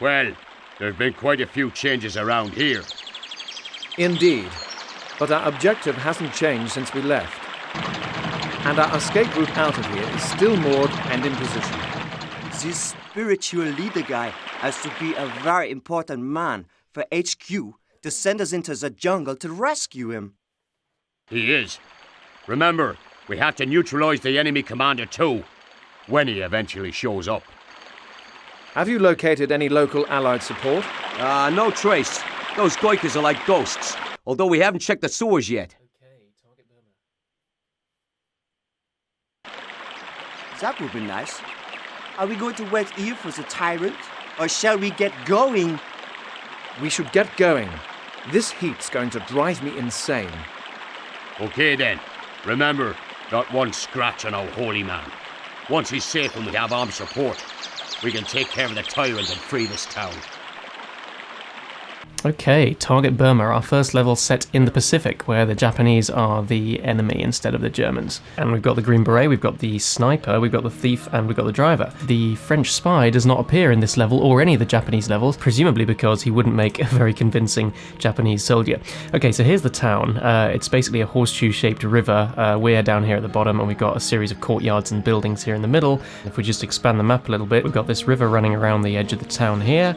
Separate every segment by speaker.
Speaker 1: Well, there's been quite a few changes around here.
Speaker 2: Indeed, but our objective hasn't changed since we left. And our escape route out of here is still moored and in position.
Speaker 3: This spiritual leader guy has to be a very important man for HQ to send us into the jungle to rescue him.
Speaker 1: He is. Remember, we have to neutralize the enemy commander too, when he eventually shows up.
Speaker 2: Have you located any local allied support?
Speaker 4: No trace. Those Gurkhas are like ghosts, although we haven't checked the sewers yet.
Speaker 5: Okay, target Burma.
Speaker 3: That would be nice. Are we going to wait here for the tyrant? Or shall we get going?
Speaker 2: We should get going. This heat's going to drive me insane.
Speaker 1: Okay then. Remember, not one scratch on our holy man. Once he's safe and we have armed support, we can take care of the tyrant and free this town.
Speaker 5: Okay, target Burma, our first level set in the Pacific, where the Japanese are the enemy instead of the Germans. And we've got the Green Beret, we've got the sniper, we've got the thief, and we've got the driver. The French spy does not appear in this level or any of the Japanese levels, presumably because he wouldn't make a very convincing Japanese soldier. Okay, so here's the town. It's basically a horseshoe-shaped river. We're down here at the bottom, and we've got a series of courtyards and buildings here in the middle. If we just expand the map a little bit, we've got this river running around the edge of the town here.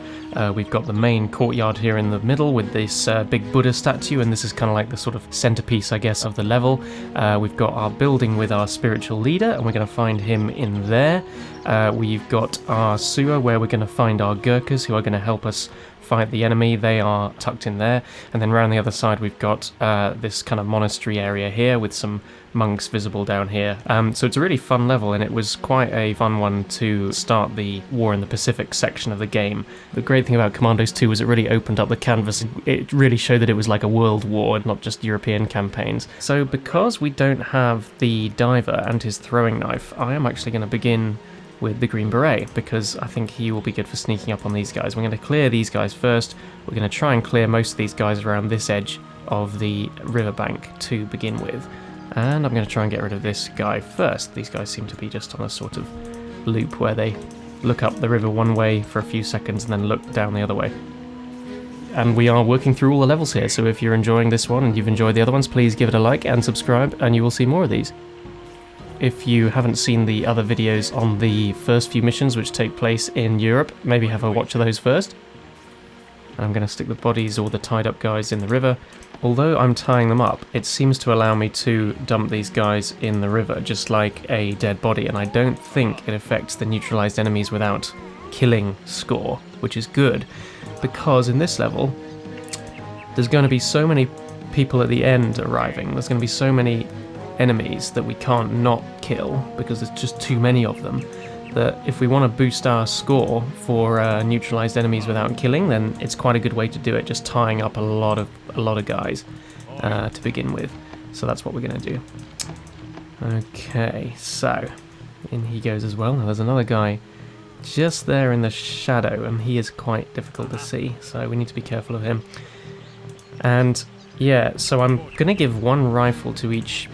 Speaker 5: We've got the main courtyard here in the middle with this big Buddha statue, and this is kind of like the sort of centerpiece, I guess, of the level. We've got our building with our spiritual leader, and we're going to find him in there. We've got our sewer where we're going to find our Gurkhas, who are going to help us fight the enemy. They are tucked in there. And then around the other side we've got this kind of monastery area here with some monks visible down here. So it's a really fun level, and it was quite a fun one to start the War in the Pacific section of the game. The great thing about Commandos 2 was it really opened up the canvas. It really showed that it was like a world war, not just European campaigns. So because we don't have the diver and his throwing knife, I am actually going to begin with the Green Beret, because I think he will be good for sneaking up on these guys. We're going to clear these guys first. We're going to try and clear most of these guys around this edge of the riverbank to begin with. And I'm going to try and get rid of this guy first. These guys seem to be just on a sort of loop where they look up the river one way for a few seconds and then look down the other way. And we are working through all the levels here, so if you're enjoying this one and you've enjoyed the other ones, please give it a like and subscribe, and you will see more of these. If you haven't seen the other videos on the first few missions which take place in Europe, maybe have a watch of those first. I'm going to stick the bodies or the tied up guys in the river. Although I'm tying them up, it seems to allow me to dump these guys in the river, just like a dead body, and I don't think it affects the neutralized enemies without killing score, which is good, because in this level, there's going to be so many people at the end arriving, there's going to be so many enemies that we can't not kill, because there's just too many of them, that if we want to boost our score for neutralized enemies without killing, then it's quite a good way to do it, just tying up a lot of guys to begin with. So that's what we're going to do. Okay, so in he goes as well. Now there's another guy just there in the shadow, and he is quite difficult to see, so we need to be careful of him. And yeah, so I'm going to give one rifle to each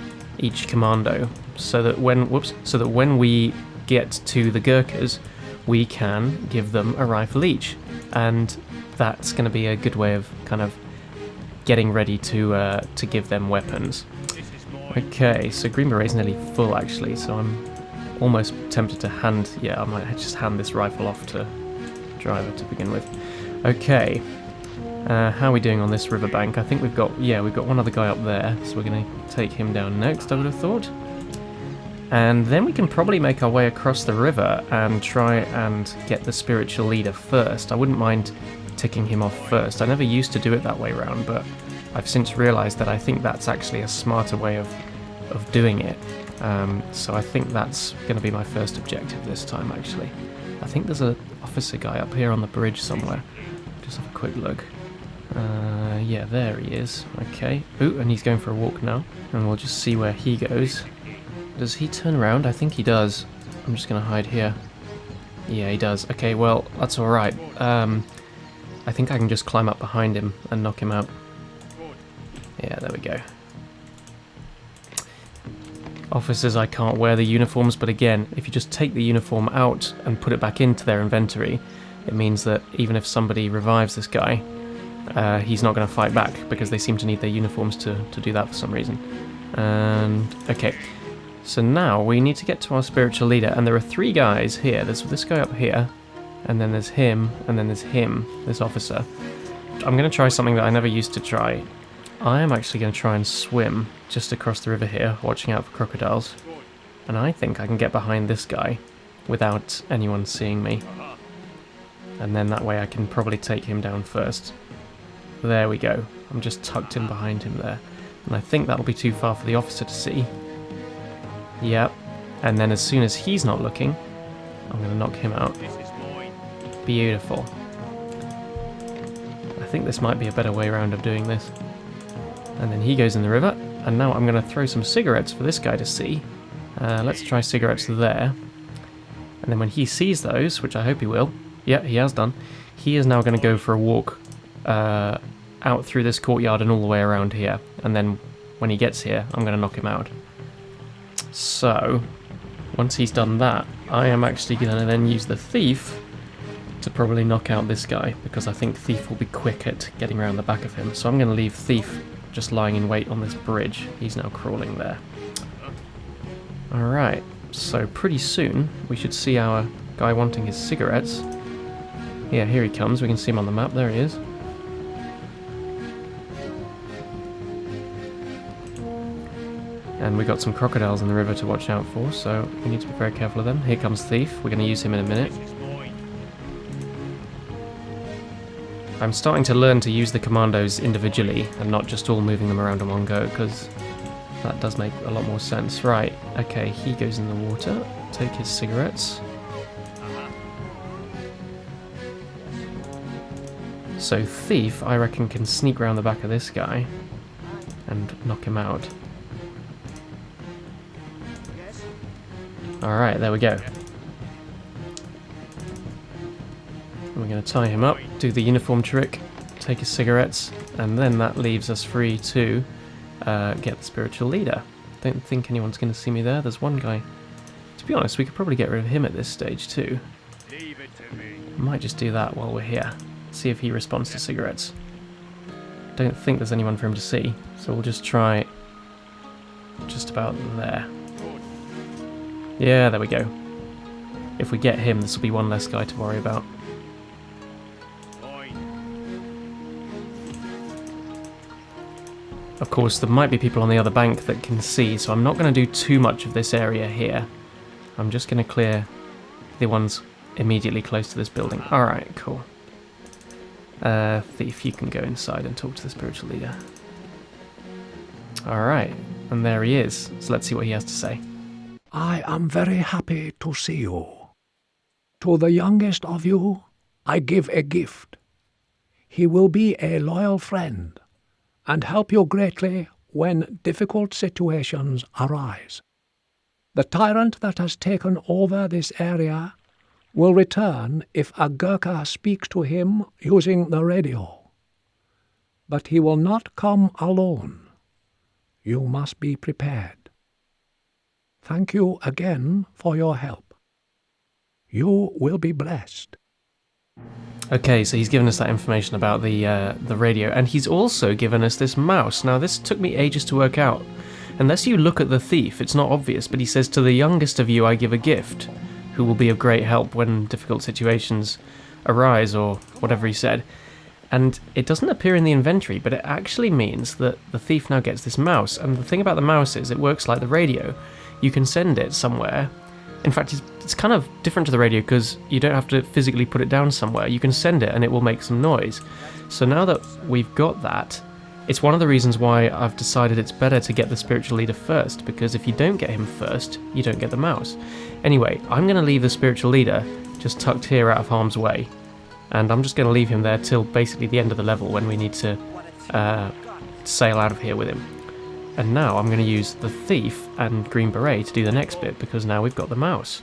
Speaker 5: commando, so that when we get to the Gurkhas, we can give them a rifle each, and that's going to be a good way of kind of getting ready to give them weapons. Okay, so Green Beret's nearly full actually, so I'm almost tempted to I might just hand this rifle off to driver to begin with. Okay, how are we doing on this riverbank? I think we've got one other guy up there, so we're going to take him down next, I would have thought. And then we can probably make our way across the river and try and get the spiritual leader first. I wouldn't mind ticking him off first. I never used to do it that way round, but I've since realised that I think that's actually a smarter way of doing it. So I think that's going to be my first objective this time, actually. I think there's an officer guy up here on the bridge somewhere. Just have a quick look. Yeah, there he is. Okay. Ooh, and he's going for a walk now. And we'll just see where he goes. Does he turn around? I think he does. I'm just going to hide here. Yeah, he does. Okay, well, that's alright. I think I can just climb up behind him and knock him out. Yeah, there we go. Officers, I can't wear the uniforms, but again, if you just take the uniform out and put it back into their inventory, it means that even if somebody revives this guy, he's not going to fight back, because they seem to need their uniforms to do that for some reason. And, okay. So now we need to get to our spiritual leader, and there are 3 guys here. There's this guy up here, and then there's him, and then there's him, this officer. I'm going to try something that I never used to try. I am actually going to try and swim just across the river here, watching out for crocodiles. And I think I can get behind this guy without anyone seeing me. And then that way I can probably take him down first. There we go. I'm just tucked in behind him there. And I think that'll be too far for the officer to see. Yep. And then as soon as he's not looking, I'm going to knock him out. Beautiful. I think this might be a better way around of doing this. And then he goes in the river. And now I'm going to throw some cigarettes for this guy to see. Let's try cigarettes there. And then when he sees those, which I hope he will, yeah, he has done, he is now going to go for a walk out through this courtyard and all the way around here. And then when he gets here, I'm going to knock him out. So, once he's done that, I am actually going to then use the thief to probably knock out this guy, because I think thief will be quick at getting around the back of him. So I'm going to leave thief just lying in wait on this bridge. He's now crawling there. Alright, so pretty soon we should see our guy wanting his cigarettes. Yeah, here he comes. We can see him on the map. There he is. And we got some crocodiles in the river to watch out for, so we need to be very careful of them. Here comes Thief. We're going to use him in a minute. I'm starting to learn to use the commandos individually and not just all moving them around in one go, because that does make a lot more sense. Right, okay, he goes in the water. Take his cigarettes. So Thief, I reckon, can sneak around the back of this guy and knock him out. Alright, there we go. We're going to tie him up, do the uniform trick, take his cigarettes, and then that leaves us free to get the spiritual leader. Don't think anyone's going to see me there. There's one guy. To be honest, we could probably get rid of him at this stage too.
Speaker 1: Leave it to me.
Speaker 5: Might just do that while we're here. See if he responds to cigarettes. Don't think there's anyone for him to see, so we'll just try just about there. Yeah, there we go. If we get him, this will be one less guy to worry about. Of course, there might be people on the other bank that can see, so I'm not going to do too much of this area here. I'm just going to clear the ones immediately close to this building. Alright, cool. Thief, you can go inside and talk to the spiritual leader. Alright, and there he is. So let's see what he has to say.
Speaker 6: I am very happy to see you. To the youngest of you, I give a gift. He will be a loyal friend and help you greatly when difficult situations arise. The tyrant that has taken over this area will return if a Gurkha speaks to him using the radio. But he will not come alone. You must be prepared. Thank you again for your help. You will be blessed.
Speaker 5: Okay, so he's given us that information about the radio, and he's also given us this mouse. Now, this took me ages to work out. Unless you look at the thief, it's not obvious, but he says, to the youngest of you I give a gift, who will be of great help when difficult situations arise, or whatever he said. And it doesn't appear in the inventory, but it actually means that the thief now gets this mouse. And the thing about the mouse is it works like the radio. You can send it somewhere. In fact, it's kind of different to the radio because you don't have to physically put it down somewhere. You can send it and it will make some noise. So now that we've got that, it's one of the reasons why I've decided it's better to get the spiritual leader first, because if you don't get him first, you don't get the mouse. Anyway, I'm going to leave the spiritual leader just tucked here out of harm's way. And I'm just going to leave him there till basically the end of the level when we need to sail out of here with him. And now I'm going to use the thief and Green Beret to do the next bit, because now we've got the mouse.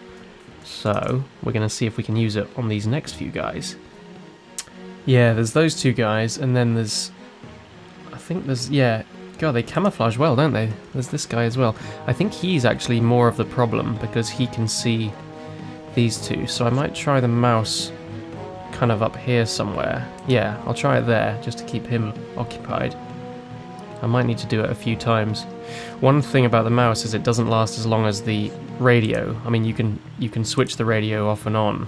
Speaker 5: So we're going to see if we can use it on these next few guys. Yeah, there's those two guys, and then there's... I think there's... Yeah, God, they camouflage well, don't they? There's this guy as well. I think he's actually more of the problem, because he can see these two. So I might try the mouse kind of up here somewhere. Yeah, I'll try it there, just to keep him occupied. I might need to do it a few times. One thing about the mouse is it doesn't last as long as the radio. I mean, you can switch the radio off and on.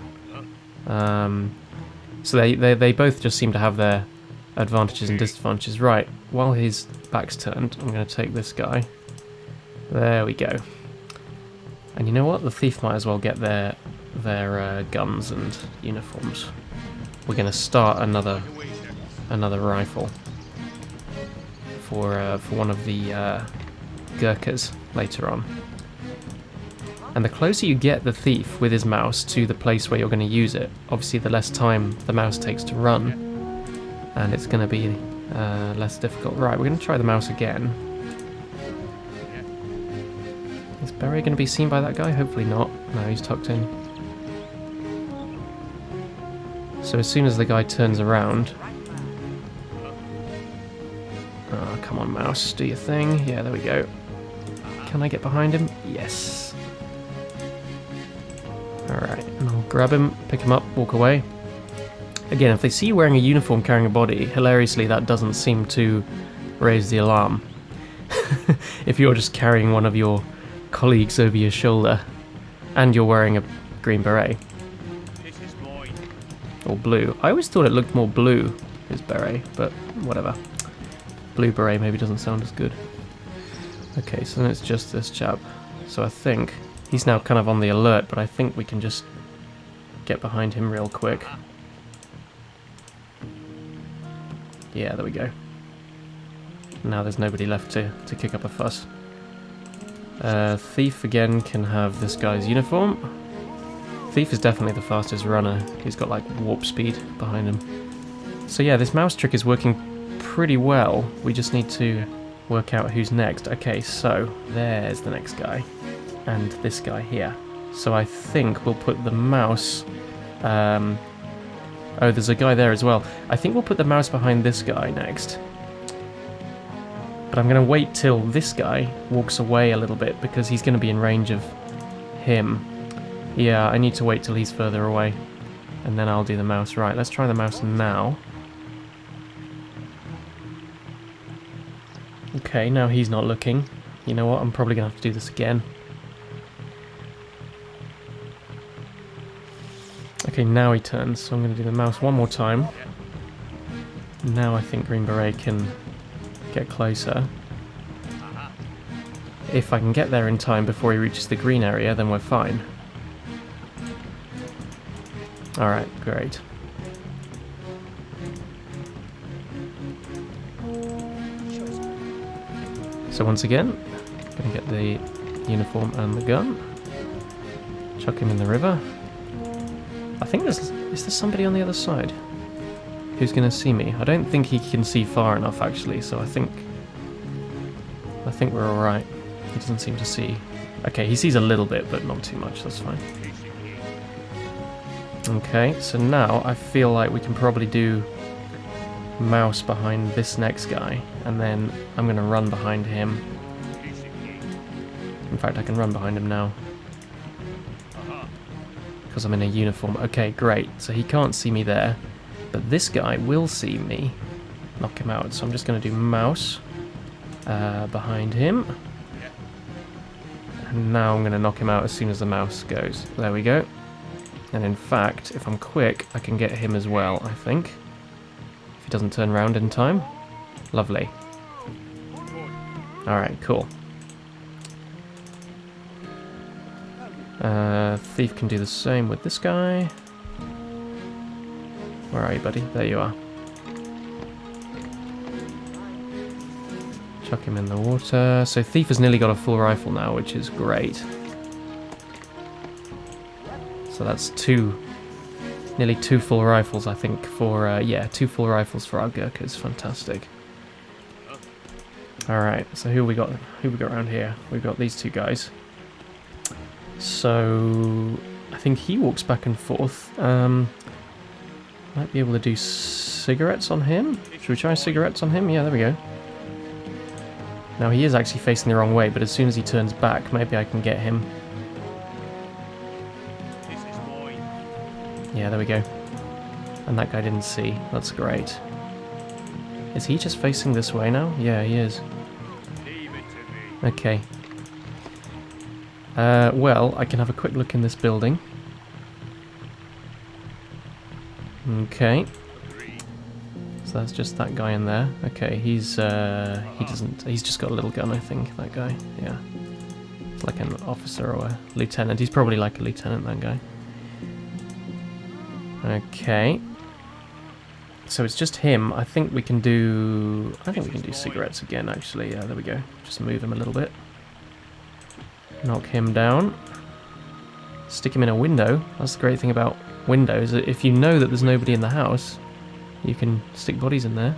Speaker 5: So they both just seem to have their advantages and disadvantages. Right, while his back's turned, I'm going to take this guy. There we go. And you know what? The thief might as well get their guns and uniforms. We're going to start another rifle for one of the Gurkhas later on. And the closer you get the thief with his mouse to the place where you're going to use it, obviously the less time the mouse takes to run, and it's going to be less difficult. Right, we're going to try the mouse again. Is Beret going to be seen by that guy? Hopefully not. No, he's tucked in. So as soon as the guy turns around... Oh, come on, mouse, do your thing. Yeah, there we go. Can I get behind him? Yes. Alright, and I'll grab him, pick him up, walk away. Again, if they see you wearing a uniform carrying a body, hilariously that doesn't seem to raise the alarm. If you're just carrying one of your colleagues over your shoulder, and you're wearing a green beret. Or blue. I always thought it looked more blue, his beret, but whatever. Blue beret maybe doesn't sound as good. Okay, so then it's just this chap. So I think he's now kind of on the alert, but I think we can just get behind him real quick. Yeah, there we go. Now there's nobody left to kick up a fuss. Thief again can have this guy's uniform. Thief is definitely the fastest runner. He's got like warp speed behind him. So yeah, this mouse trick is working pretty well. We just need to work out who's next. Okay, so there's the next guy. And this guy here. So I think we'll put the mouse... oh, there's a guy there as well. I think we'll put the mouse behind this guy next. But I'm going to wait till this guy walks away a little bit, because he's going to be in range of him. Yeah, I need to wait till he's further away. And then I'll do the mouse. Right, let's try the mouse now. Okay, now he's not looking. You know what, I'm probably going to have to do this again. Okay, now he turns, so I'm going to do the mouse one more time. Now I think Green Beret can get closer. If I can get there in time before he reaches the green area, then we're fine. Alright, great. So once again, gonna get the uniform and the gun. Chuck him in the river. I think is there somebody on the other side who's gonna see me? I don't think he can see far enough actually, so I think we're alright. He doesn't seem to see. Okay, he sees a little bit, but not too much, that's fine. Okay, so now I feel like we can probably do mouse behind this next guy, and then I'm going to run behind him. In fact, I can run behind him now, because I'm in a uniform. Okay, great. So he can't see me there, but this guy will see me. Knock him out. So I'm just going to do mouse behind him. And now I'm going to knock him out as soon as the mouse goes. There we go. And in fact, if I'm quick, I can get him as well, I think. If he doesn't turn around in time. Lovely. Alright, cool. Thief can do the same with this guy. Where are you, buddy? There you are. Chuck him in the water. So Thief has nearly got a full rifle now, which is great. So that's nearly two full rifles, I think, for, yeah, 2 full rifles for our Gurkhas. Fantastic. Alright, so who we got around here? We've got these 2 guys. So I think he walks back and forth. Might be able to do cigarettes on him. Should we try cigarettes on him? Yeah, there we go. Now he is actually facing the wrong way, but as soon as he turns back, maybe I can get him. Yeah, there we go. And that guy didn't see. That's great. Is he just facing this way now? Yeah, he is. Okay. Well, I can have a quick look in this building. Okay. So that's just that guy in there. Okay, he's just got a little gun, I think, that guy. Yeah. It's like an officer or a lieutenant. He's probably like a lieutenant, that guy. Okay. So it's just him. I think we can do cigarettes again, actually. Yeah, there we go. Just move him a little bit. Knock him down. Stick him in a window. That's the great thing about windows. If you know that there's nobody in the house, you can stick bodies in there.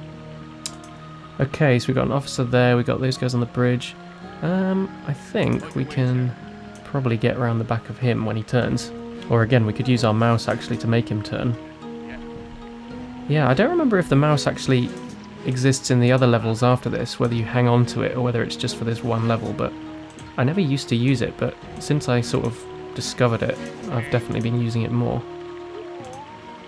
Speaker 5: Okay, so we've got an officer there. We've got those guys on the bridge. I think we can probably get around the back of him when he turns. Or again, we could use our mouse actually to make him turn. Yeah, I don't remember if the mouse actually exists in the other levels after this, whether you hang on to it or whether it's just for this one level, but I never used to use it, but since I sort of discovered it, I've definitely been using it more.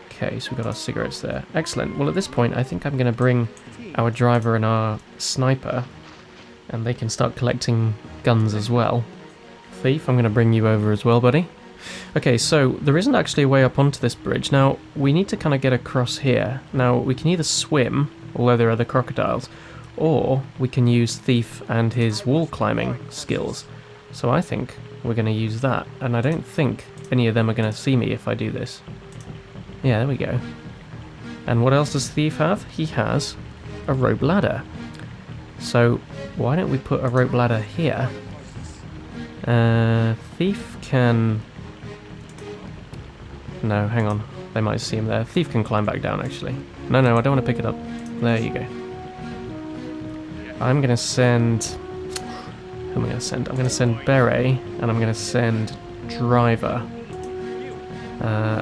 Speaker 5: Okay, so we've got our cigarettes there. Excellent. Well, at this point, I think I'm going to bring our driver and our sniper, and they can start collecting guns as well. Thief, I'm going to bring you over as well, buddy. Okay, so there isn't actually a way up onto this bridge. Now, we need to kind of get across here. Now, we can either swim, although there are the crocodiles, or we can use Thief and his wall climbing skills. So I think we're going to use that, and I don't think any of them are going to see me if I do this. Yeah, there we go. And what else does Thief have? He has a rope ladder. So why don't we put a rope ladder here? Thief can... No, hang on. They might see him there. Thief can climb back down, actually. No, I don't want to pick it up. There you go. I'm going to send... Who am I going to send? I'm going to send Beret, and I'm going to send Driver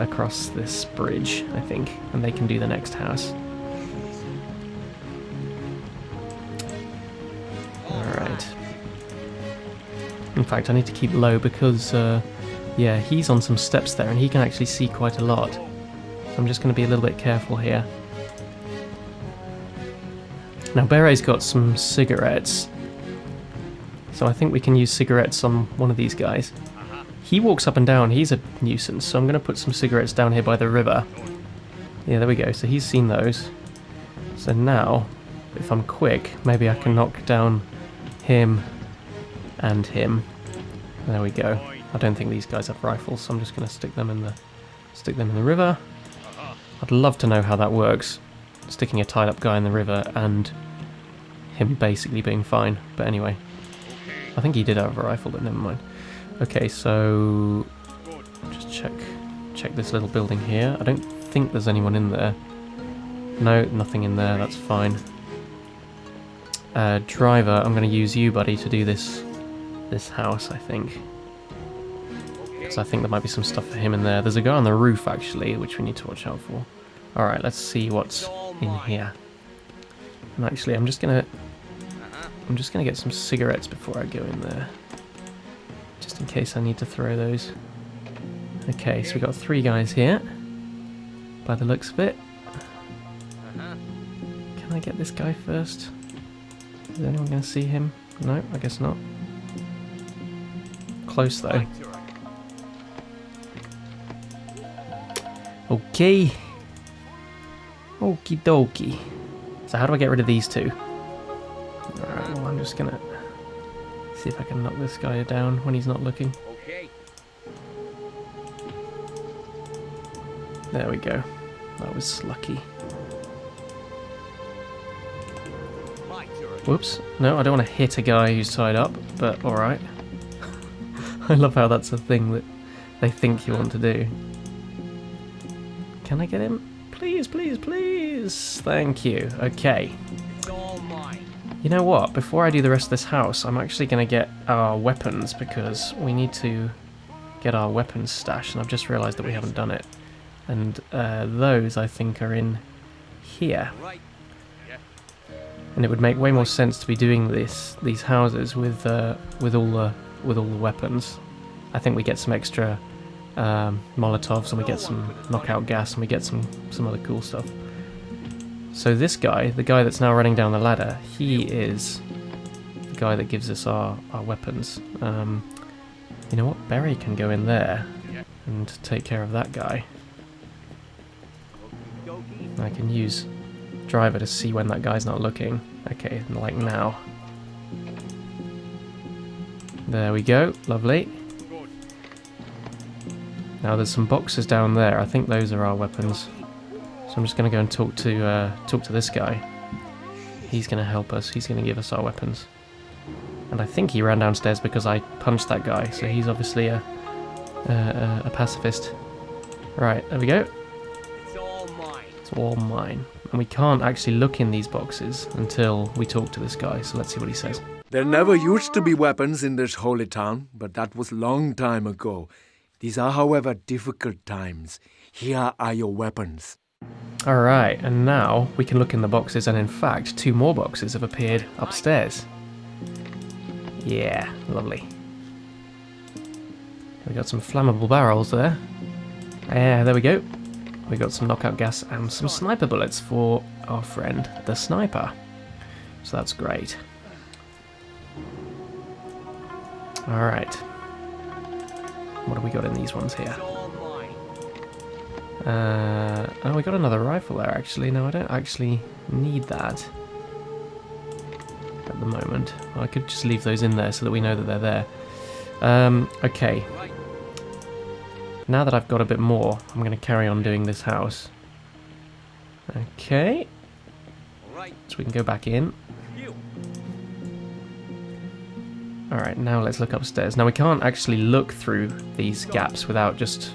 Speaker 5: across this bridge, I think. And they can do the next house. Alright. In fact, I need to keep low because... yeah, he's on some steps there, and he can actually see quite a lot. So I'm just going to be a little bit careful here. Now, Beret's got some cigarettes. So I think we can use cigarettes on one of these guys. He walks up and down. He's a nuisance. So I'm going to put some cigarettes down here by the river. Yeah, there we go. So he's seen those. So now, if I'm quick, maybe I can knock down him and him. There we go. I don't think these guys have rifles, so I'm just going to stick them in the river. I'd love to know how that works, sticking a tied up guy in the river and him basically being fine. But anyway, I think he did have a rifle, but never mind. Okay, so just check this little building here. I don't think there's anyone in there. No, nothing in there. That's fine. Driver, I'm going to use you, buddy, to do this house, I think. Because I think there might be some stuff for him in there. There's a guy on the roof, actually, which we need to watch out for. Alright, let's see what's in here. And actually, I'm just gonna get some cigarettes before I go in there. Just in case I need to throw those. Okay, so we got 3 guys here. By the looks of it. Can I get this guy first? Is anyone going to see him? No, I guess not. Close, though. Okay. Okie dokie. So how do I get rid of these 2? Alright, well, I'm just gonna see if I can knock this guy down when he's not looking.
Speaker 4: Okay.
Speaker 5: There we go. That was lucky. Whoops. No, I don't want to hit a guy who's tied up, but alright. I love how that's a thing that they think you want to do. Can I get him? Please, please, please. Thank you. Okay.
Speaker 4: It's all mine.
Speaker 5: You know what? Before I do the rest of this house, I'm actually going to get our weapons because we need to get our weapons stash, and I've just realised that we haven't done it. And those, I think, are in here.
Speaker 4: Right.
Speaker 5: And it would make way more sense to be doing these houses with all the weapons. I think we get some extra Molotovs, and we get some knockout gas, and we get some other cool stuff. So this guy, the guy that's now running down the ladder, he is the guy that gives us our weapons. You know what? Beret can go in there and take care of that guy. I can use driver to see when that guy's not looking. Okay, like now. There we go, lovely. Now there's some boxes down there. I think those are our weapons. So I'm just going to go and talk to this guy. He's going to help us. He's going to give us our weapons. And I think he ran downstairs because I punched that guy. So he's obviously a pacifist. Right, there we go. It's all mine. And we can't actually look in these boxes until we talk to this guy. So let's see what he says.
Speaker 7: There never used to be weapons in this holy town, but that was long time ago. These are, however, difficult times. Here are your weapons.
Speaker 5: Alright, and now we can look in the boxes, and in fact, 2 more boxes have appeared upstairs. Yeah, lovely. We got some flammable barrels there. Yeah, there we go. We got some knockout gas and some sniper bullets for our friend, the sniper. So that's great. Alright. What have we got in these ones here? Oh, we got another rifle there, actually. No, I don't actually need that at the moment. I could just leave those in there so that we know that they're there. Okay. Now that I've got a bit more, I'm going to carry on doing this house. Okay. So we can go back in. Alright, now let's look upstairs. Now we can't actually look through these gaps without just...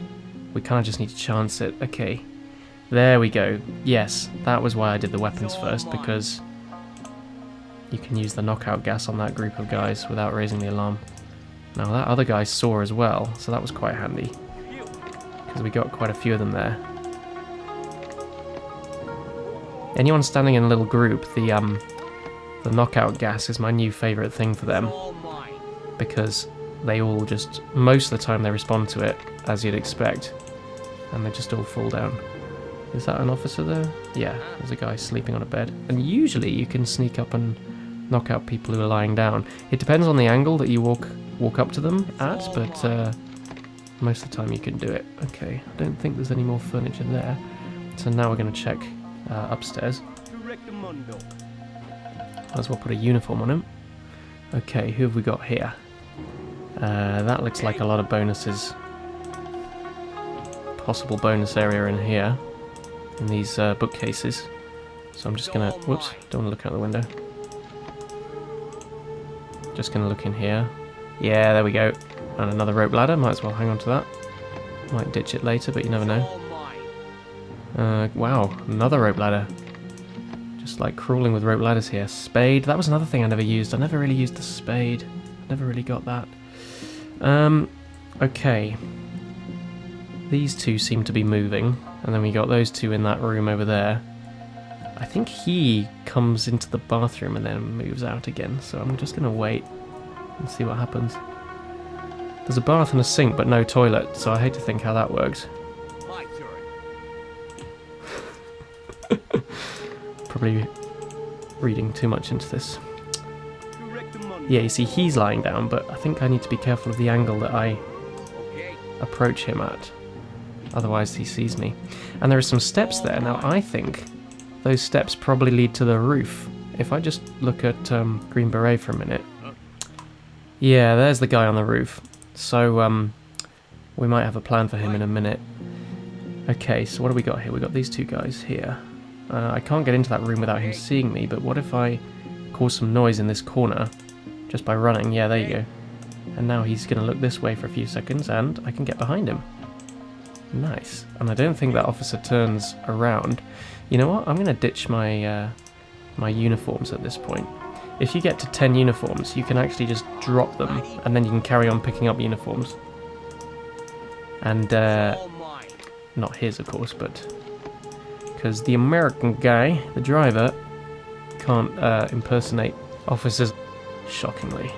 Speaker 5: We kind of just need to chance it. Okay. There we go. Yes, that was why I did the weapons first, because you can use the knockout gas on that group of guys without raising the alarm. Now that other guy saw as well, so that was quite handy. Because we got quite a few of them there. Anyone standing in a little group, the knockout gas is my new favourite thing for them. Because they all just, most of the time they respond to it, as you'd expect. And they just all fall down. Is that an officer there? Yeah, there's a guy sleeping on a bed. And usually you can sneak up and knock out people who are lying down. It depends on the angle that you walk up to them at, but most of the time you can do it. Okay, I don't think there's any more furniture there. So now we're going to check upstairs. Might as well put a uniform on him. Okay, who have we got here? That looks like a lot of bonuses. Possible bonus area in here, in these bookcases. So I'm just gonna, whoops, don't want to look out the window. Just gonna look in here. Yeah, there we go. And another rope ladder, might as well hang on to that. Might ditch it later, but you never know. Wow, another rope ladder. Just like crawling with rope ladders here. Spade, that was another thing I never used. I never really used the spade. Never really got that. Okay. These two seem to be moving, and then we got those two in that room over there. I think he comes into the bathroom and then moves out again, so I'm just going to wait and see what happens. There's a bath and a sink, but no toilet, so I hate to think how that works. Probably reading too much into this. Yeah, you see, he's lying down, but I think I need to be careful of the angle that I approach him at. Otherwise he sees me. And there are some steps there. Now, I think those steps probably lead to the roof. If I just look at Green Beret for a minute. Yeah, there's the guy on the roof. So, we might have a plan for him in a minute. Okay, so what do we got here? We got these two guys here. I can't get into that room without him seeing me, but what if I cause some noise in this corner just by running? Yeah, there you go. And now he's going to look this way for a few seconds, and I can get behind him. Nice. And I don't think that officer turns around. You know what? I'm going to ditch my my uniforms at this point. If you get to 10 uniforms, you can actually just drop them, and then you can carry on picking up uniforms. And, not his, of course, but... because the American guy, the driver, can't impersonate officers, shockingly.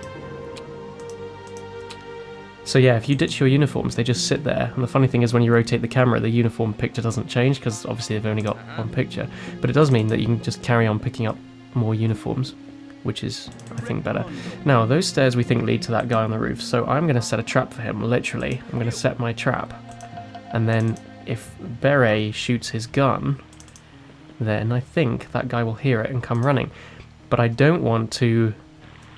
Speaker 5: So yeah, if you ditch your uniforms, they just sit there. And the funny thing is when you rotate the camera, the uniform picture doesn't change because obviously they've only got one picture. But it does mean that you can just carry on picking up more uniforms, which is, I think, better. Now, those stairs we think lead to that guy on the roof. So I'm going to set a trap for him, literally. I'm going to set my trap. And then if Beret shoots his gun, then I think that guy will hear it and come running. But I don't want to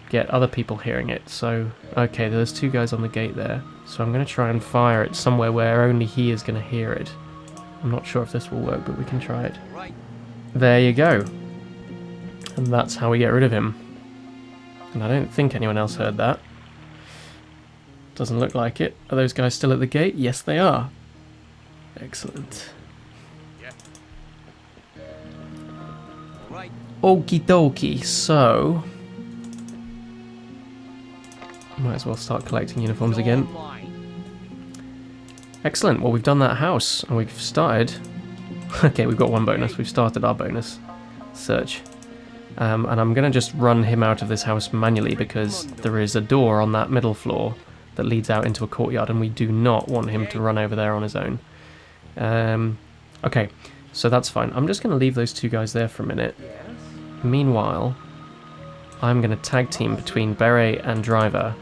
Speaker 5: get other people hearing it, so okay, there's 2 guys on the gate there, so I'm going to try and fire it somewhere where only he is going to hear it. I'm not sure if this will work, but we can try it. There you go. And that's how we get rid of him. And I don't think anyone else heard that. Doesn't look like it. Are those guys still at the gate? Yes, they are. Excellent. Okie dokie, so might as well start collecting uniforms again. Excellent, well we've done that house, and we've started... okay, we've got 1 bonus, we've started our bonus search. And I'm going to just run him out of this house manually because there is a door on that middle floor that leads out into a courtyard, and we do not want him to run over there on his own. Okay, so that's fine. I'm just going to leave those 2 guys there for a minute. Meanwhile, I'm going to tag team between Beret and Driver,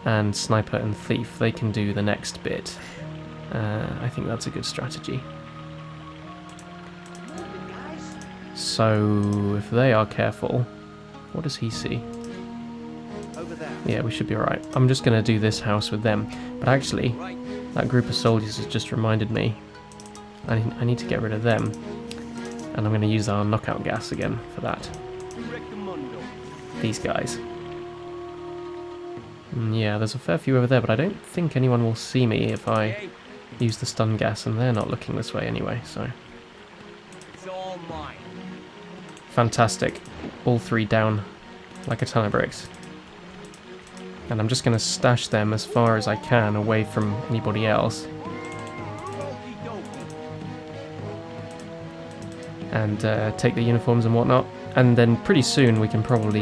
Speaker 5: and Sniper and Thief. They can do the next bit. I think that's a good strategy. So, if they are careful, what does he see? Yeah, we should be alright. I'm just going to do this house with them. But actually, that group of soldiers has just reminded me I need to get rid of them. And I'm going to use our knockout gas again for that. These guys. Yeah, there's a fair few over there, but I don't think anyone will see me if I use the stun gas, and they're not looking this way anyway, so... Fantastic. All 3 down, like a ton of bricks. And I'm just going to stash them as far as I can away from anybody else. And take the uniforms and whatnot. And then pretty soon we can probably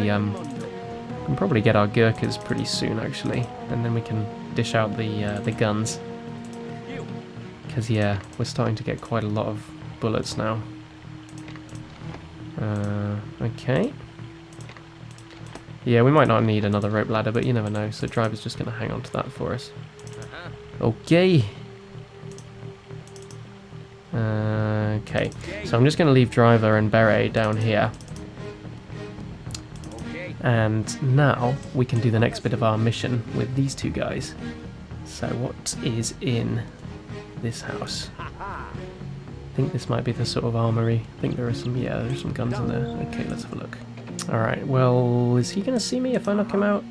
Speaker 5: get our Gurkhas pretty soon, actually, and then we can dish out the guns. Because yeah, we're starting to get quite a lot of bullets now. Okay. Yeah, we might not need another rope ladder, but you never know. So Driver's just going to hang on to that for us. Okay. Okay. So I'm just going to leave Driver and Beret down here. And now we can do the next bit of our mission with these 2 guys. So what is in this house? I think this might be the sort of armory. I think there are some, yeah, there's some guns in there. Okay, let's have a look. Alright, well, is he going to see me if I knock him out?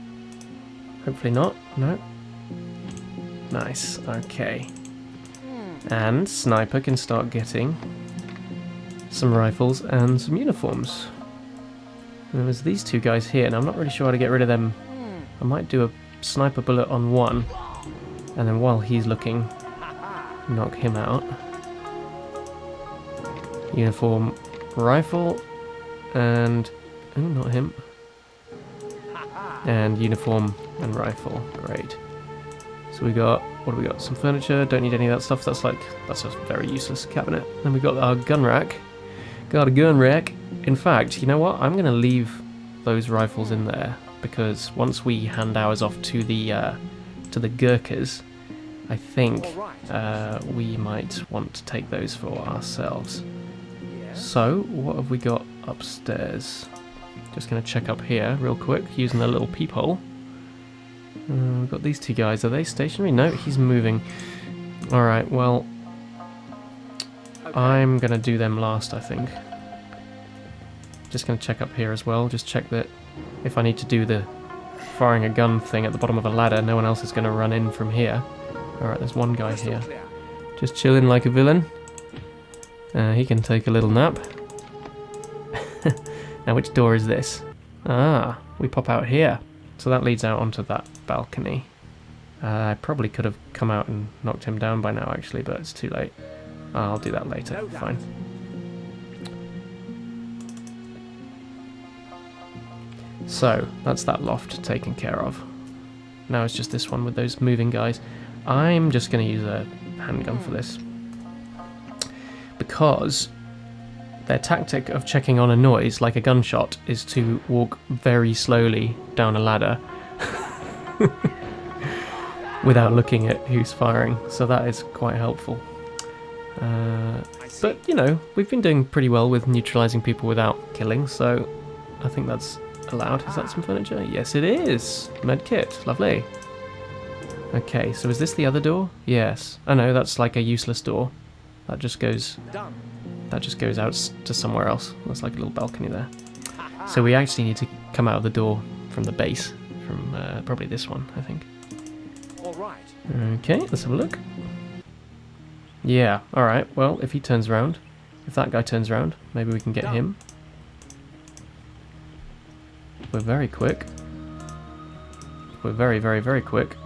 Speaker 5: Hopefully not. No. Nice, okay. And Sniper can start getting some rifles and some uniforms. And there's these 2 guys here, and I'm not really sure how to get rid of them. I might do a sniper bullet on one, and then while he's looking, knock him out. Uniform, rifle, and... oh, not him. And uniform and rifle. Great. So we got... what do we got? Some furniture. Don't need any of that stuff. That's a very useless cabinet. Then we got our gun rack. Got a gun rack. In fact, you know what? I'm going to leave those rifles in there, because once we hand ours off to the Gurkhas, I think we might want to take those for ourselves. So, what have we got upstairs? Just going to check up here real quick, using the little peephole. We've got these 2 guys. Are they stationary? No, he's moving. Alright, well, I'm going to do them last, I think. Just going to check up here as well. Just check that if I need to do the firing a gun thing at the bottom of a ladder, no one else is going to run in from here. Alright, there's one guy here. Just chilling like a villain. He can take a little nap. Now, which door is this? Ah, we pop out here. So that leads out onto that balcony. I probably could have come out and knocked him down by now, actually, but it's too late. I'll do that later. Fine. So, that's that loft taken care of. Now it's just this one with those moving guys. I'm just going to use a handgun for this. Because their tactic of checking on a noise, like a gunshot, is to walk very slowly down a ladder without looking at who's firing. So that is quite helpful. But, you know, we've been doing pretty well with neutralising people without killing, so I think that's allowed. Is that some furniture? Yes, it is. Medkit. Lovely. Okay, so is this the other door? Yes. Oh no, that's like a useless door. That just goes out to somewhere else. That's like a little balcony there. So we actually need to come out of the door from the base, from probably this one, I think. Okay, let's have a look. Yeah, alright, well, if he turns around, if that guy turns around, maybe we can get him. We're very quick. We're very, very, very quick.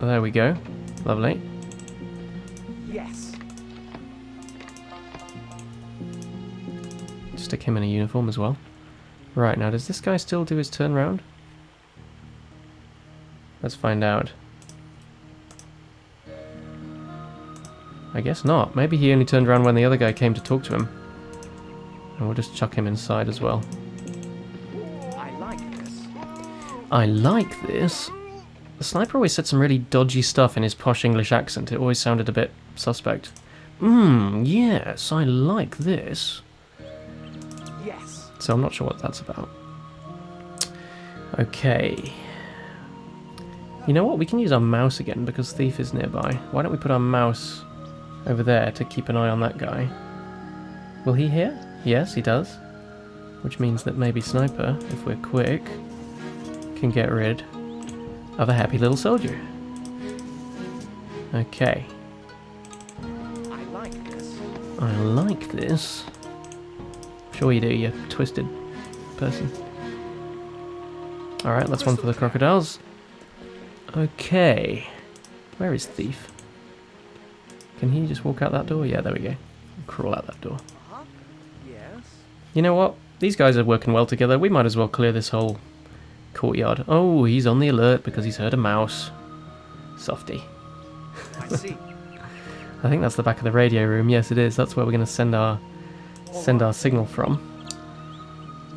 Speaker 5: There we go. Lovely.
Speaker 3: Yes.
Speaker 5: Stick him in a uniform as well. Right, now does this guy still do his turn round? Let's find out. I guess not. Maybe he only turned around when the other guy came to talk to him. And we'll just chuck him inside as well.
Speaker 3: I like this.
Speaker 5: I like this? The sniper always said some really dodgy stuff in his posh English accent. It always sounded a bit suspect. Yes, I like this.
Speaker 3: Yes.
Speaker 5: So I'm not sure what that's about. Okay. You know what? We can use our mouse again because Thief is nearby. Why don't we put our mouse over there to keep an eye on that guy? Will he hear? Yes, he does. Which means that maybe Sniper, if we're quick, can get rid of a happy little soldier. Okay.
Speaker 3: I like this.
Speaker 5: I like this. Sure you do, you twisted person. Alright, that's one for the crocodiles. Okay. Where is Thief? Can he just walk out that door? Yeah, there we go. Crawl out that door.
Speaker 3: Yes.
Speaker 5: You know what? These guys are working well together. We might as well clear this whole courtyard. Oh, he's on the alert because he's heard a mouse. Softy.
Speaker 3: I see.
Speaker 5: I think that's the back of the radio room. Yes, it is. That's where we're going to send our signal from.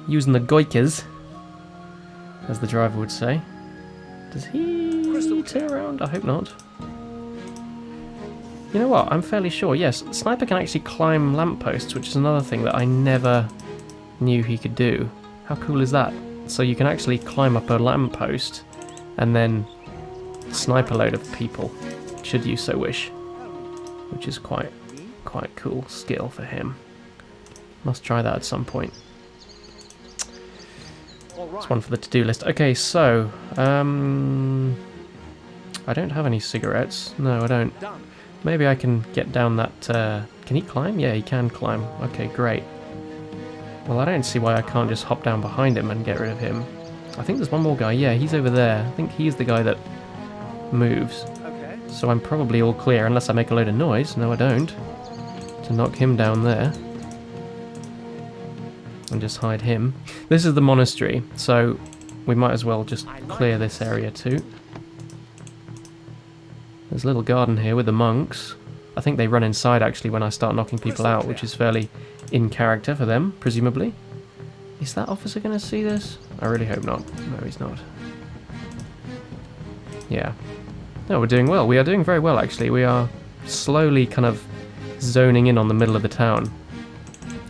Speaker 5: Using the Gurkhas, as the driver would say. Does he turn around? I hope not. You know what? I'm fairly sure. Yes, Sniper can actually climb lampposts, which is another thing that I never knew he could do. How cool is that? So you can actually climb up a lamppost and then snipe a load of people, should you so wish. Which is quite cool skill for him. Must try that at some point. It's one for the to-do list. Okay, so I don't have any cigarettes. No, I don't. Maybe I can get down that... can he climb? Yeah, he can climb. Okay, great. Well, I don't see why I can't just hop down behind him and get rid of him. I think there's one more guy. Yeah, he's over there. I think he's the guy that moves.
Speaker 3: Okay.
Speaker 5: So I'm probably all clear, unless I make a load of noise. No, I don't. To knock him down there. And just hide him. This is the monastery, so we might as well just clear this area too. There's a little garden here with the monks. I think they run inside actually when I start knocking people out, which is fairly in character for them, presumably. Is that officer going to see this? I really hope not. No, he's not. Yeah. No, we're doing well. We are doing very well actually. We are slowly kind of zoning in on the middle of the town.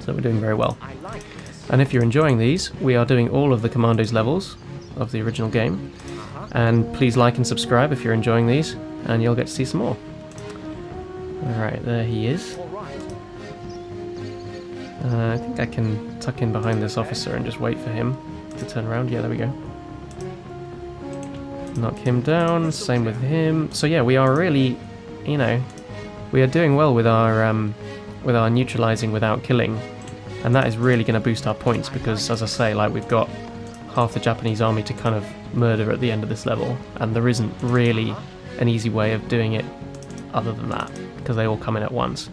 Speaker 5: So we're doing very well. And if you're enjoying these, we are doing all of the Commandos levels of the original game. And please like and subscribe if you're enjoying these, and you'll get to see some more. Alright, there he is. I think I can tuck in behind this officer and just wait for him to turn around. Yeah, there we go. Knock him down, same with him. So yeah, we are really, you know, we are doing well with our neutralizing without killing. And that is really going to boost our points because, as I say, like we've got half the Japanese army to kind of murder at the end of this level, and there isn't really an easy way of doing it other than that, because they all come in at once.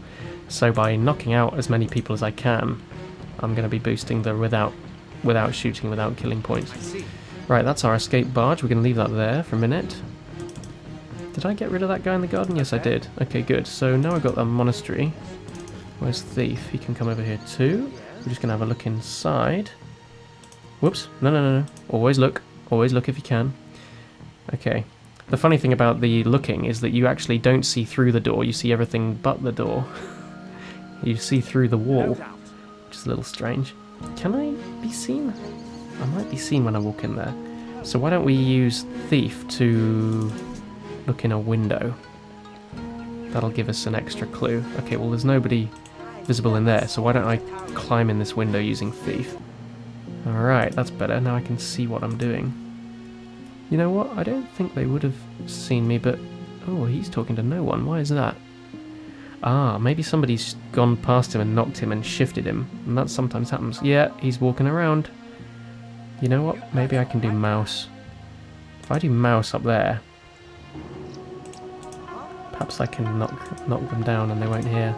Speaker 5: So by knocking out as many people as I can, I'm going to be boosting the without shooting, without killing points. Right, that's our escape barge. We're going to leave that there for a minute. Did I get rid of that guy in the garden? Yes, I did. Okay, good. So now I've got the monastery. Where's Thief? He can come over here too. We're just going to have a look inside. Whoops. No. Always look. Always look if you can. Okay. The funny thing about the looking is that you actually don't see through the door. You see everything but the door. You see through the wall, which is a little strange. Can I be seen? I might be seen when I walk in there. So why don't we use Thief to look in a window? That'll give us an extra clue. Okay, well there's nobody visible in there, so why don't I climb in this window using Thief? Alright, that's better. Now I can see what I'm doing. You know what? I don't think they would have seen me, but... Oh, he's talking to no one. Why is that? Ah, maybe somebody's gone past him and knocked him and shifted him. And that sometimes happens. Yeah, he's walking around. You know what? Maybe I can do mouse. If I do mouse up there... Perhaps I can knock them down and they won't hear.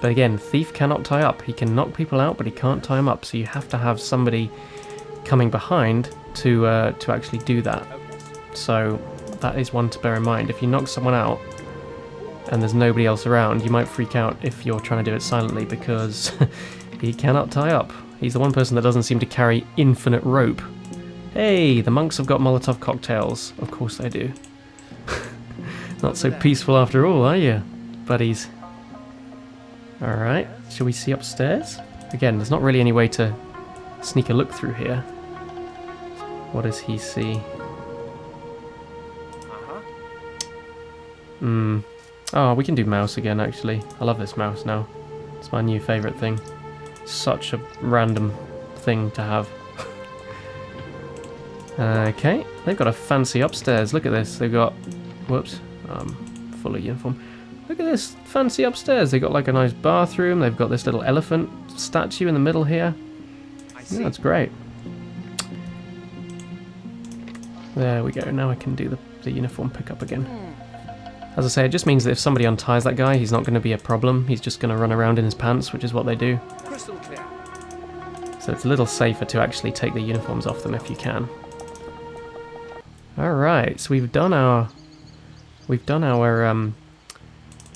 Speaker 5: But again, Thief cannot tie up. He can knock people out, but he can't tie them up. So you have to have somebody coming behind to actually do that. So that is one to bear in mind. If you knock someone out and there's nobody else around, you might freak out if you're trying to do it silently because he cannot tie up. He's the one person that doesn't seem to carry infinite rope. Hey, the monks have got Molotov cocktails. Of course they do. Not so peaceful after all, are you, buddies? Alright, shall we see upstairs? Again, there's not really any way to sneak a look through here. What does he see? Oh, we can do mouse again, actually. I love this mouse now. It's my new favourite thing. Such a random thing to have. Okay, they've got a fancy upstairs. Look at this. They've got... Whoops. Full of uniform. Look at this fancy upstairs. They've got like a nice bathroom. They've got this little elephant statue in the middle here. Yeah, that's great. There we go. Now I can do the uniform pickup again. As I say, it just means that if somebody unties that guy, he's not going to be a problem. He's just going to run around in his pants, which is what they do. So it's a little safer to actually take the uniforms off them if you can. Alright, so we've done our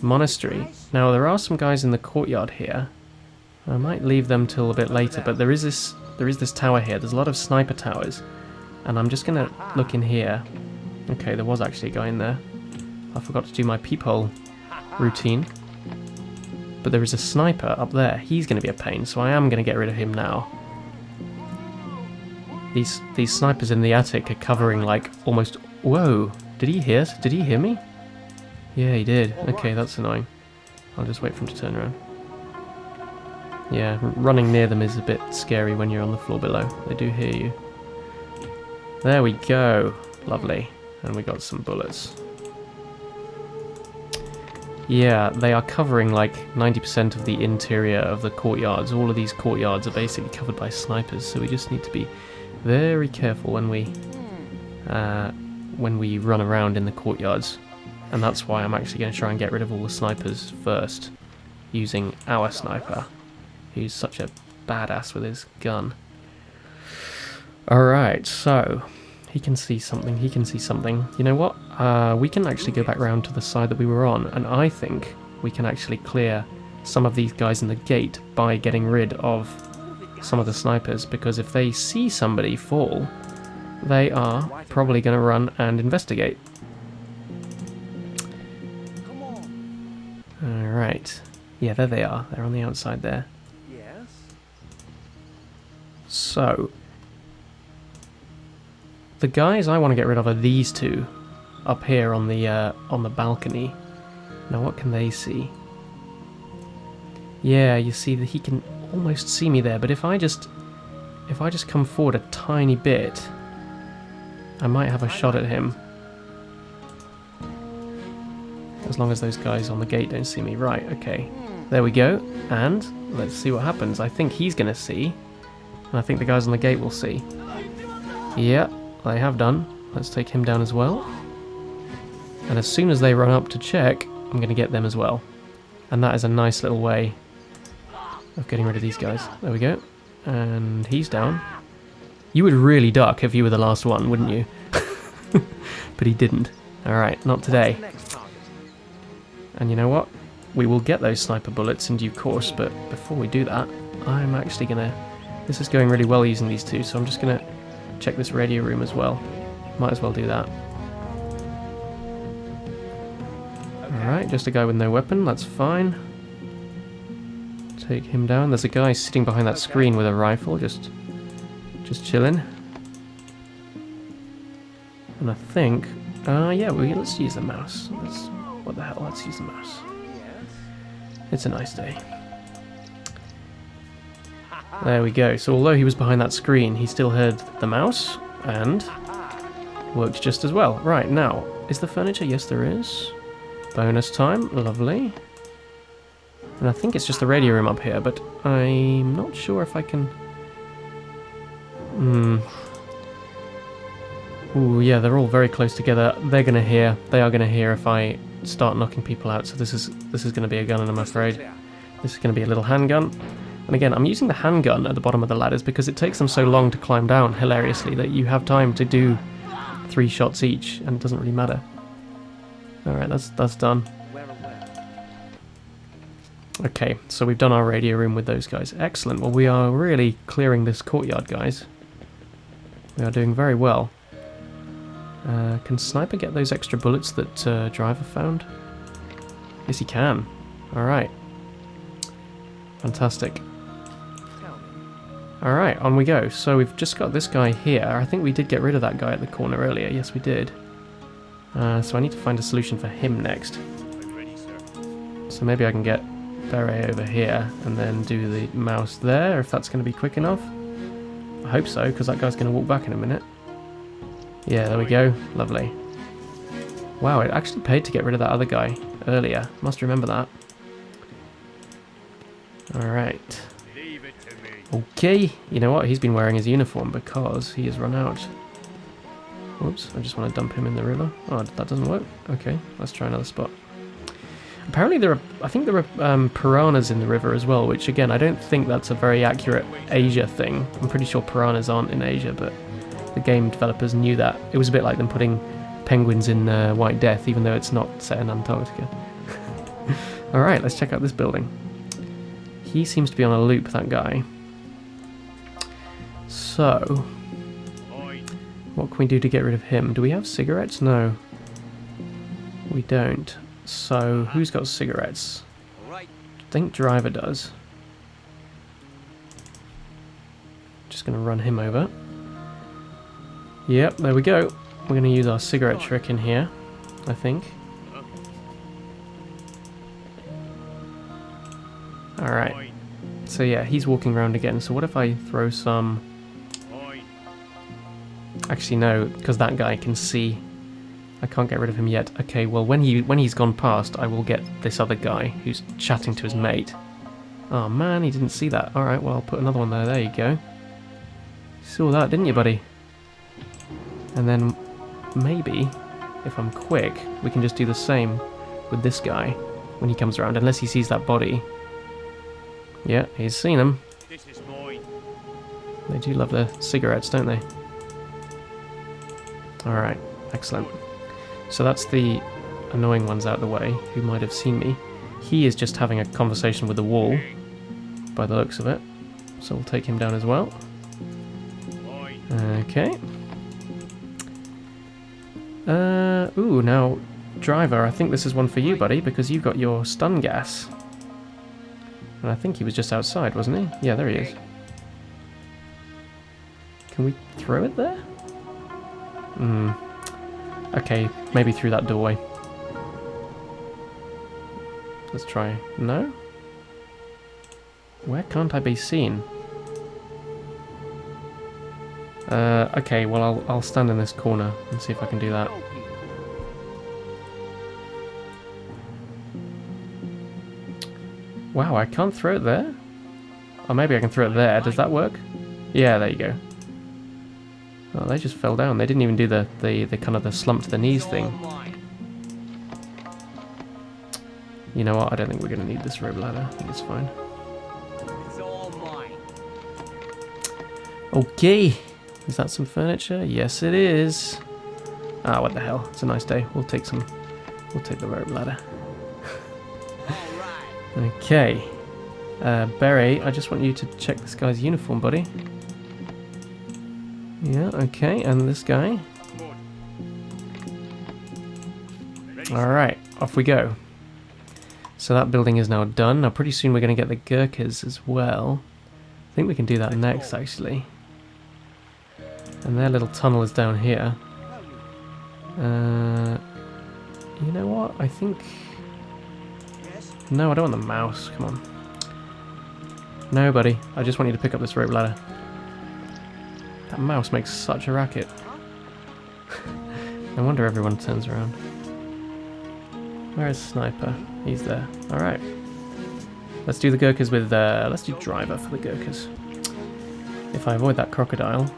Speaker 5: monastery. Now there are some guys in the courtyard here. I might leave them till a bit later, but there is this tower here. There's a lot of sniper towers, and I'm just gonna look in here. Okay, there was actually a guy in there. I forgot to do my peephole routine. But there is a sniper up there. He's going to be a pain, so I am going to get rid of him now. These snipers in the attic are covering like almost... Whoa! Did he hear me? Yeah, he did. Okay, that's annoying. I'll just wait for him to turn around. Yeah, running near them is a bit scary when you're on the floor below. They do hear you. There we go. Lovely. And we got some bullets. Yeah, they are covering like 90% of the interior of the courtyards. All of these courtyards are basically covered by snipers, so we just need to be very careful when we run around in the courtyards. And that's why I'm actually going to try and get rid of all the snipers first, using our sniper, who's such a badass with his gun. Alright, so... He can see something, he can see something. You know what? We can actually go back round to the side that we were on, and I think we can actually clear some of these guys in the gate by getting rid of some of the snipers, because if they see somebody fall, they are probably going to run and investigate. Alright. Yeah, there they are. They're on the outside there.
Speaker 3: Yes.
Speaker 5: So... the guys I want to get rid of are these two, up here on the balcony. Now what can they see? Yeah, you see that he can almost see me there, but if I just come forward a tiny bit, I might have a shot at him. As long as those guys on the gate don't see me. Right, okay. There we go. And let's see what happens. I think he's going to see, and I think the guys on the gate will see. Yeah. They have done. Let's take him down as well. And as soon as they run up to check, I'm going to get them as well. And that is a nice little way of getting rid of these guys. There we go. And he's down. You would really duck if you were the last one, wouldn't you? But he didn't. Alright, not today. And you know what? We will get those sniper bullets in due course, but before we do that, I'm actually gonna... This is going really well using these two, so I'm just gonna check this radio room as well. Might as well do that. Alright, just a guy with no weapon, that's fine. Take him down. There's a guy sitting behind that screen with a rifle, just chilling. And I think, yeah, let's use the mouse. What the hell, let's use the mouse. It's a nice day. There we go. So although he was behind that screen, he still heard the mouse, and worked just as well. Right, now, is there furniture? Yes, there is. Bonus time, lovely. And I think it's just the radio room up here, but I'm not sure if I can... Ooh, yeah, they're all very close together. They are going to hear if I start knocking people out, so this is going to be a gun, and I'm afraid. This is going to be a little handgun. And again, I'm using the handgun at the bottom of the ladders because it takes them so long to climb down, hilariously, that you have time to do 3 shots each, and it doesn't really matter. Alright, that's done. Okay, so we've done our radio room with those guys. Excellent. Well, we are really clearing this courtyard, guys. We are doing very well. Can Sniper get those extra bullets that Driver found? Yes, he can. Alright. Fantastic. Alright, on we go. So we've just got this guy here. I think we did get rid of that guy at the corner earlier. Yes, we did. So I need to find a solution for him next. So maybe I can get Beret over here and then do the mouse there, if that's going to be quick enough. I hope so, because that guy's going to walk back in a minute. Yeah, there we go. Lovely. Wow, it actually paid to get rid of that other guy earlier. Must remember that. Alright. Okay, you know what? He's been wearing his uniform because he has run out. Whoops, I just want to dump him in the river. Oh, that doesn't work. Okay, let's try another spot. Apparently I think there are piranhas in the river as well, which again, I don't think that's a very accurate Asia thing. I'm pretty sure piranhas aren't in Asia, but the game developers knew that. It was a bit like them putting penguins in White Death, even though it's not set in Antarctica. Alright, let's check out this building. He seems to be on a loop, that guy. So, what can we do to get rid of him? Do we have cigarettes? No. We don't. So, who's got cigarettes? I think Driver does. Just going to run him over. Yep, there we go. We're going to use our cigarette trick in here, I think. Alright. So yeah, he's walking around again. So what if I throw some... Actually no, because that guy can see. I can't get rid of him yet. Okay, well when he's gone past, I will get this other guy who's chatting to his mate. Oh man, he didn't see that. Alright, well I'll put another one there. There you go. You saw that, didn't you, buddy? And then maybe, if I'm quick, we can just do the same with this guy when he comes around, unless he sees that body. Yeah, he's seen him.
Speaker 1: This is mine.
Speaker 5: They do love their cigarettes, don't they? Alright, excellent. So that's the annoying ones out of the way, who might have seen me. He is just having a conversation with the wall, by the looks of it. So we'll take him down as well. Okay. Ooh, now, Driver, I think this is one for you, buddy, because you've got your stun gas. And I think he was just outside, wasn't he? Yeah, there he is. Can we throw it there? Okay, maybe through that doorway. Let's try. No? Where can't I be seen? Okay, well I'll stand in this corner and see if I can do that. Wow, I can't throw it there? Or maybe I can throw it there. Does that work? Yeah, there you go. Oh, they just fell down. They didn't even do the kind of the slump to the knees thing. You know what? I don't think we're going to need this rope ladder. I think it's fine. Okay. Is that some furniture? Yes, it is. Ah, what the hell. It's a nice day. We'll take the rope ladder. Okay. Beret, I just want you to check this guy's uniform, buddy. Yeah, okay, and this guy. Alright, off we go. So that building is now done. Now pretty soon we're going to get the Gurkhas as well. I think we can do that next, actually. And their little tunnel is down here. You know what? I think... No, I don't want the mouse. Come on. No, buddy. I just want you to pick up this rope ladder. That mouse makes such a racket. No wonder everyone turns around. Where is Sniper? He's there. Alright. Let's do the Gurkhas with... let's do Driver for the Gurkhas. If I avoid that crocodile...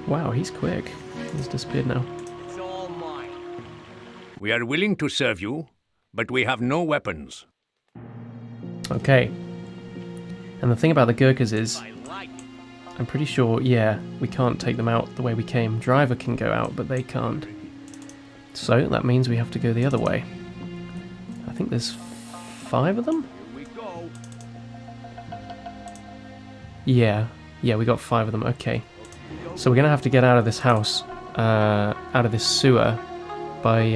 Speaker 5: Wow, he's quick. He's disappeared now.
Speaker 8: It's all mine. We are willing to serve you, but we have no weapons.
Speaker 5: Okay. And the thing about the Gurkhas is... I'm pretty sure, yeah, we can't take them out the way we came. Driver can go out, but they can't. So that means we have to go the other way. I think there's 5 of them?
Speaker 8: Here we go.
Speaker 5: Yeah, we got 5 of them, okay. So we're going to have to get out of this house, out of this sewer, by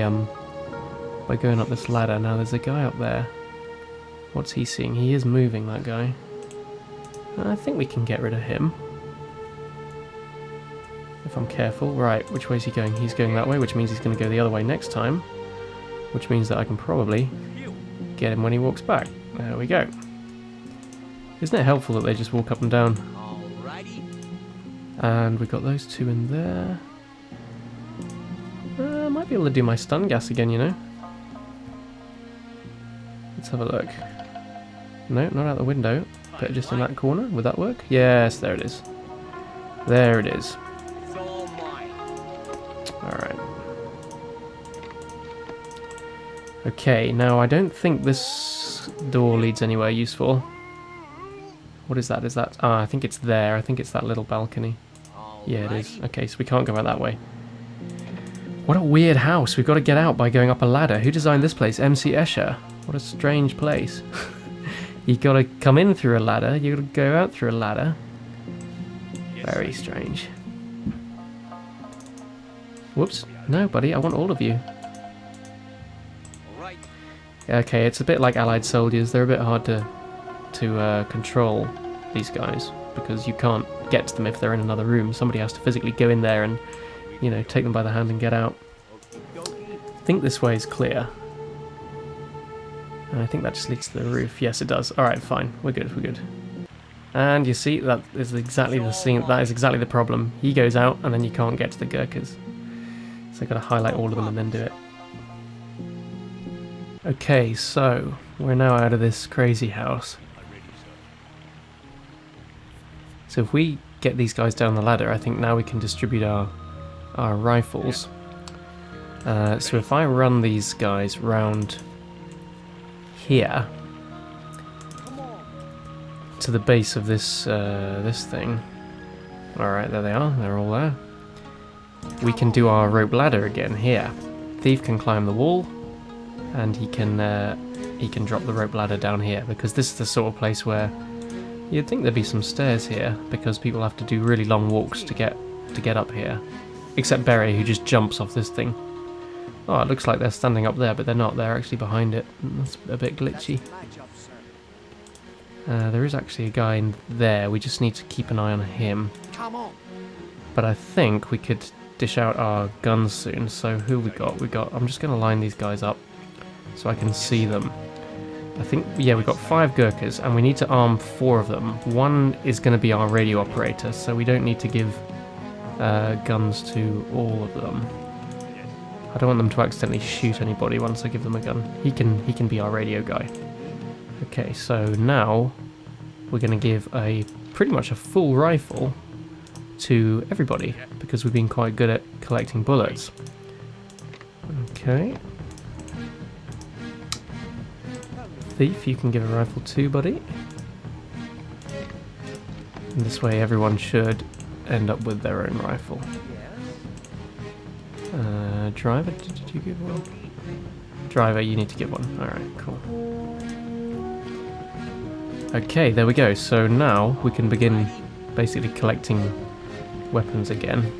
Speaker 5: going up this ladder. Now there's a guy up there. What's he seeing? He is moving, that guy. I think we can get rid of him. If I'm careful. Right, which way is he going? He's going that way, which means he's going to go the other way next time. Which means that I can probably get him when he walks back. There we go. Isn't it helpful that they just walk up and down? And we've got those 2 in there. I might be able to do my stun gas again, you know. Let's have a look. No, not out the window. Put it just in that corner. Would that work? Yes, there it is. There it is. Alright. Okay, now I don't think this door leads anywhere useful. What is that? Is that... Ah, I think it's there. I think it's that little balcony. Yeah, it is. Okay, so we can't go out that way. What a weird house. We've got to get out by going up a ladder. Who designed this place? MC Escher. What a strange place. You got to come in through a ladder. You got to go out through a ladder. Very strange. Whoops. No, buddy. I want all of you. Okay, it's a bit like Allied soldiers. They're a bit hard to control, these guys, because you can't get to them if they're in another room. Somebody has to physically go in there and, you know, take them by the hand and get out. I think this way is clear. And I think that just leads to the roof. Yes, it does. Alright, fine. We're good, we're good. And you see, that is exactly the scene. That is exactly the problem. He goes out, and then you can't get to the Gurkhas. So I've got to highlight all of them and then do it. Okay, so we're now out of this crazy house. So if we get these guys down the ladder, I think now we can distribute our rifles. So if I run these guys round here to the base of this this thing. Alright, there they are. They're all there. We can do our rope ladder again here. Thief can climb the wall, and he can drop the rope ladder down here, because this is the sort of place where you'd think there'd be some stairs here, because people have to do really long walks to get up here. Except Beret, who just jumps off this thing. Oh, it looks like they're standing up there, but they're not. They're actually behind it. That's a bit glitchy. There is actually a guy in there. We just need to keep an eye on him. But I think we could dish out our guns soon. So who we got? I'm just going to line these guys up so I can see them. I think, yeah, we've got 5 Gurkhas, and we need to arm 4 of them. One is going to be our radio operator, so we don't need to give guns to all of them. I don't want them to accidentally shoot anybody once I give them a gun. He can be our radio guy. Okay, so now we're going to give pretty much a full rifle to everybody, because we've been quite good at collecting bullets. Okay. Thief, you can give a rifle too, buddy. And this way everyone should end up with their own rifle. Driver, did you give one? Driver, you need to get one. Alright, cool. Okay, there we go. So now we can begin basically collecting weapons again.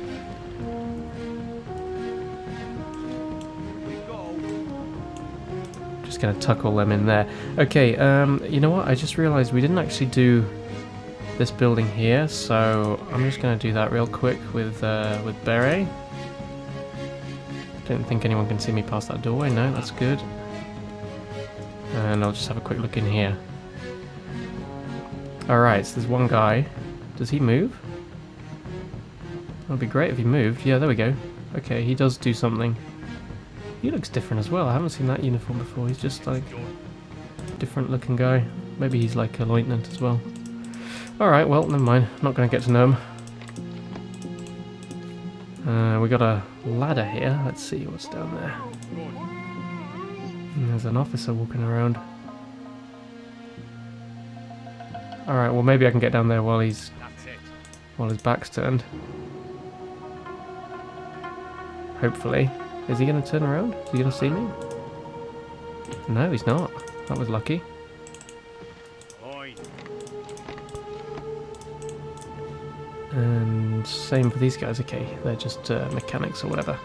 Speaker 5: Just gonna tuck all them in there. Okay, you know what? I just realised we didn't actually do this building here, so I'm just gonna do that real quick with Beret. Don't think anyone can see me past that doorway. No, that's good. And I'll just have a quick look in here. Alright, so there's one guy. Does he move? That'd be great if he moved. Yeah, there we go. Okay, he does do something. He looks different as well. I haven't seen that uniform before. He's just like a different looking guy. Maybe he's like a lieutenant as well. Alright, well, never mind. Not going to get to know him. We got a ladder here. Let's see what's down there. And there's an officer walking around. Alright, well maybe I can get down there while his back's turned. Hopefully. Is he going to turn around? Is he going to see me? No, he's not. That was lucky. And same for these guys. Okay, they're just mechanics or whatever.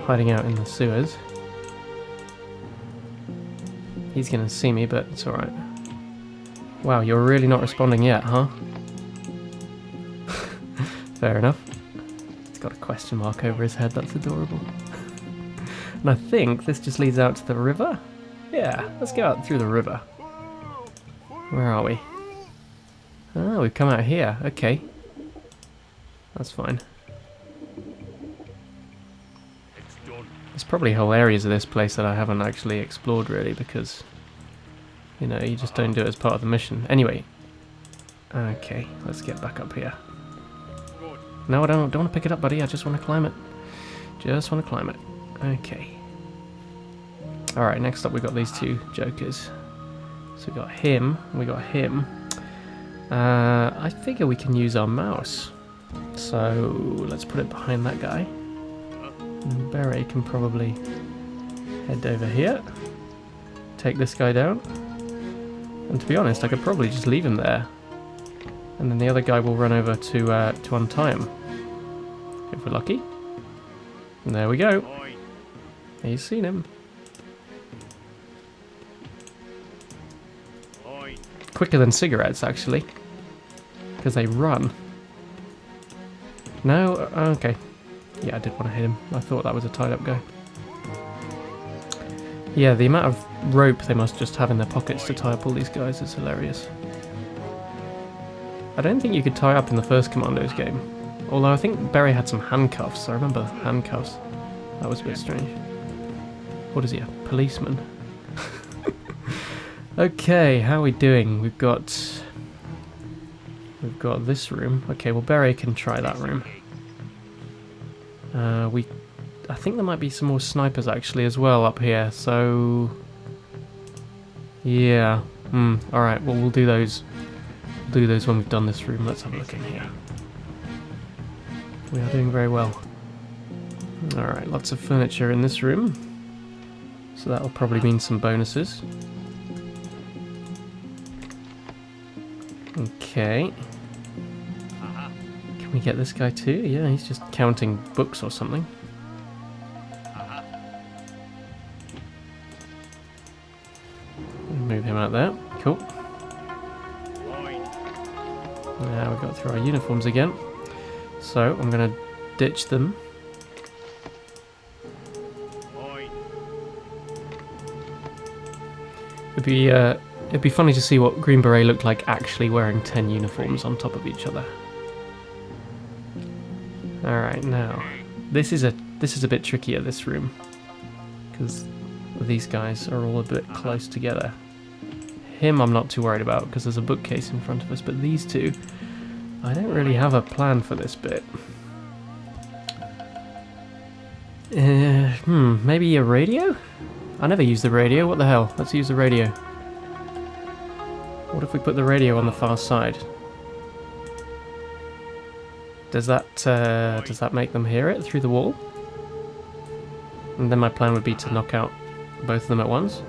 Speaker 5: Hiding out in the sewers. He's going to see me, but it's alright. Wow, you're really not responding yet, huh? Fair enough. He's got a question mark over his head, that's adorable. And I think this just leads out to the river? Yeah, let's go out through the river. Where are we? Oh, we've come out here, okay. That's fine. There's probably whole areas of this place that I haven't actually explored really because, you know, you just don't do it as part of the mission. Anyway. Okay, let's get back up here. No, I don't want to pick it up, buddy. I just want to climb it. Just want to climb it. Okay. Alright, next up we got these two jokers. So we got him. We got him. I figure we can use our mouse. So let's put it behind that guy. And Beret can probably head over here. Take this guy down. And to be honest, I could probably just leave him there. And then the other guy will run over to untie him. If we're lucky. And there we go. He's seen him. Quicker than cigarettes, actually. Because they run. No? Okay. Yeah, I did want to hit him. I thought that was a tied up guy. Yeah, the amount of rope they must just have in their pockets to tie up all these guys is hilarious. I don't think you could tie up in the first Commandos game. Although I think Beret had some handcuffs. I remember handcuffs. That was a bit strange. What is he, a policeman? Okay, how are we doing? We've got this room. Okay, well Beret can try that room. I think there might be some more snipers actually as well up here, so yeah. Alright, well we'll do those. We'll do those when we've done this room. Let's have a look in here. We are doing very well. Alright, lots of furniture in this room. So that'll probably mean some bonuses. Okay. Can we get this guy too? Yeah, he's just counting books or something. Move him out there. Cool. Now we've got through our uniforms again. So I'm going to ditch them. It'd be funny to see what Green Beret looked like actually wearing 10 uniforms on top of each other. Alright, now this is a bit trickier, this room, because these guys are all a bit close together. Him I'm not too worried about because there's a bookcase in front of us, but these two, I don't really have a plan for this bit. Maybe a radio? I never use the radio, what the hell? Let's use the radio. What if we put the radio on the far side? Does that make them hear it through the wall? And then my plan would be to knock out both of them at once.